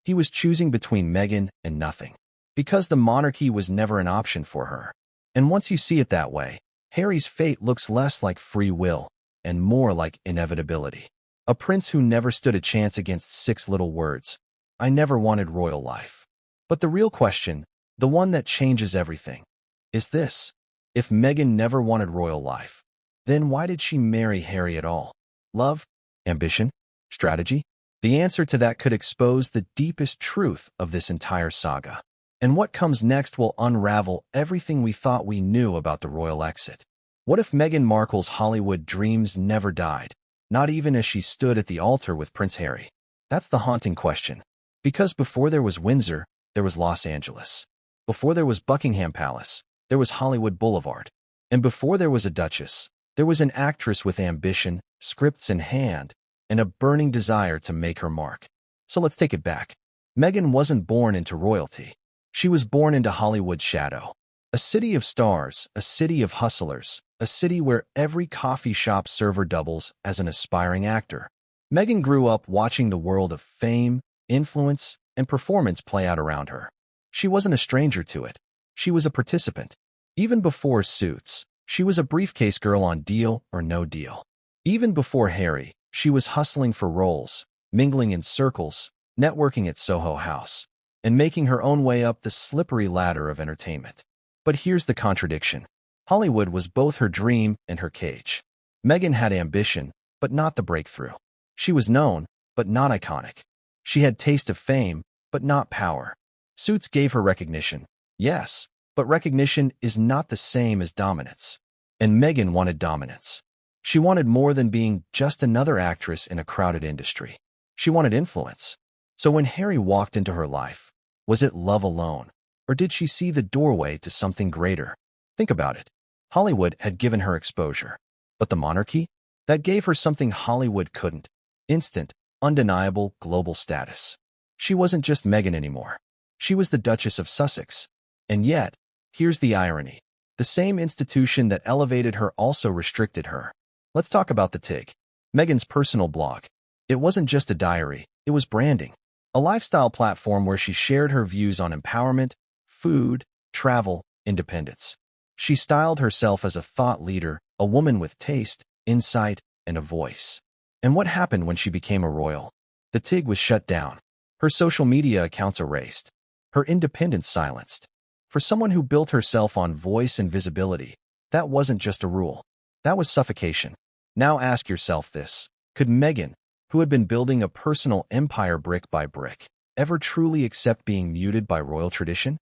He was choosing between Meghan and nothing. Because the monarchy was never an option for her. And once you see it that way, Harry's fate looks less like free will and more like inevitability. A prince who never stood a chance against 6 little words. I never wanted royal life. But the real question, the one that changes everything, is this. If Meghan never wanted royal life, then why did she marry Harry at all? Love? Ambition? Strategy? The answer to that could expose the deepest truth of this entire saga. And what comes next will unravel everything we thought we knew about the royal exit. What if Meghan Markle's Hollywood dreams never died, not even as she stood at the altar with Prince Harry? That's the haunting question. Because before there was Windsor, there was Los Angeles. Before there was Buckingham Palace, there was Hollywood Boulevard. And before there was a duchess, there was an actress with ambition, scripts in hand, and a burning desire to make her mark. So let's take it back. Meghan wasn't born into royalty. She was born into Hollywood's shadow. A city of stars, a city of hustlers, a city where every coffee shop server doubles as an aspiring actor. Meghan grew up watching the world of fame, influence, and performance play out around her. She wasn't a stranger to it. She was a participant. Even before Suits, she was a briefcase girl on Deal or No Deal. Even before Harry, she was hustling for roles, mingling in circles, networking at Soho House, and making her own way up the slippery ladder of entertainment. But here's the contradiction. Hollywood was both her dream and her cage. Meghan had ambition, but not the breakthrough. She was known, but not iconic. She had taste of fame, but not power. Suits gave her recognition, yes, but recognition is not the same as dominance. And Meghan wanted dominance. She wanted more than being just another actress in a crowded industry. She wanted influence. So when Harry walked into her life, was it love alone, or did she see the doorway to something greater? Think about it. Hollywood had given her exposure. But the monarchy? That gave her something Hollywood couldn't. Instant, undeniable global status. She wasn't just Meghan anymore. She was the Duchess of Sussex. And yet, here's the irony. The same institution that elevated her also restricted her. Let's talk about the TIG. Meghan's personal blog. It wasn't just a diary, it was branding. A lifestyle platform where she shared her views on empowerment, food, travel, independence. She styled herself as a thought leader, a woman with taste, insight, and a voice. And what happened when she became a royal? The TIG was shut down. Her social media accounts erased. Her independence silenced. For someone who built herself on voice and visibility, that wasn't just a rule. That was suffocation. Now ask yourself this. Could Meghan, who had been building a personal empire brick by brick, ever truly accept being muted by royal tradition?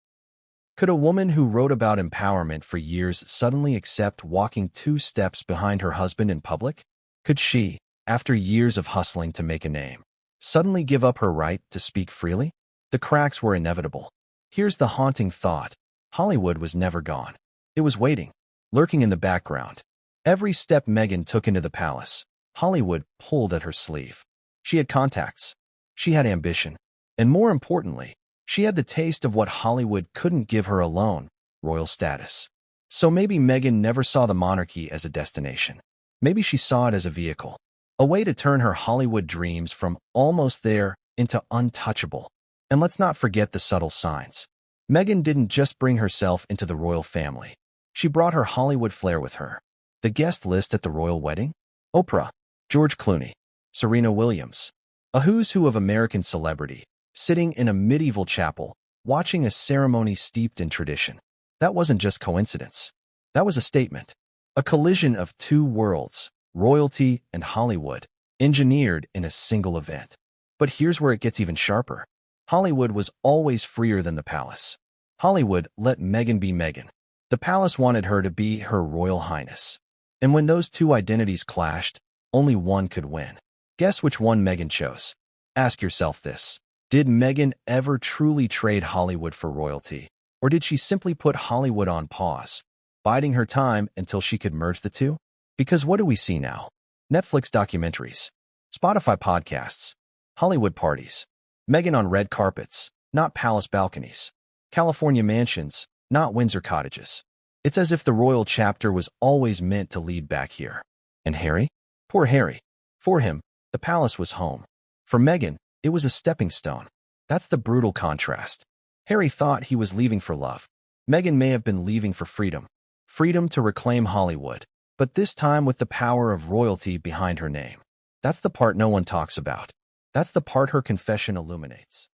Could a woman who wrote about empowerment for years suddenly accept walking 2 steps behind her husband in public? Could she, after years of hustling to make a name, suddenly give up her right to speak freely? The cracks were inevitable. Here's the haunting thought. Hollywood was never gone. It was waiting, lurking in the background. Every step Meghan took into the palace, Hollywood pulled at her sleeve. She had contacts. She had ambition. And more importantly, she had the taste of what Hollywood couldn't give her alone, royal status. So maybe Meghan never saw the monarchy as a destination. Maybe she saw it as a vehicle. A way to turn her Hollywood dreams from almost there into untouchable. And let's not forget the subtle signs. Meghan didn't just bring herself into the royal family. She brought her Hollywood flair with her. The guest list at the royal wedding? Oprah, George Clooney, Serena Williams. A who's who of American celebrity, sitting in a medieval chapel, watching a ceremony steeped in tradition. That wasn't just coincidence. That was a statement. A collision of 2 worlds, royalty and Hollywood, engineered in a single event. But here's where it gets even sharper. Hollywood was always freer than the palace. Hollywood let Meghan be Meghan. The palace wanted her to be Her Royal Highness. And when those 2 identities clashed, only one could win. Guess which one Meghan chose. Ask yourself this. Did Meghan ever truly trade Hollywood for royalty? Or did she simply put Hollywood on pause, biding her time until she could merge the two? Because what do we see now? Netflix documentaries, Spotify podcasts, Hollywood parties, Meghan on red carpets, not palace balconies, California mansions, not Windsor cottages. It's as if the royal chapter was always meant to lead back here. And Harry? Poor Harry. For him, the palace was home. For Meghan, it was a stepping stone. That's the brutal contrast. Harry thought he was leaving for love. Meghan may have been leaving for freedom. Freedom to reclaim Hollywood, but this time with the power of royalty behind her name. That's the part no one talks about. That's the part her confession illuminates.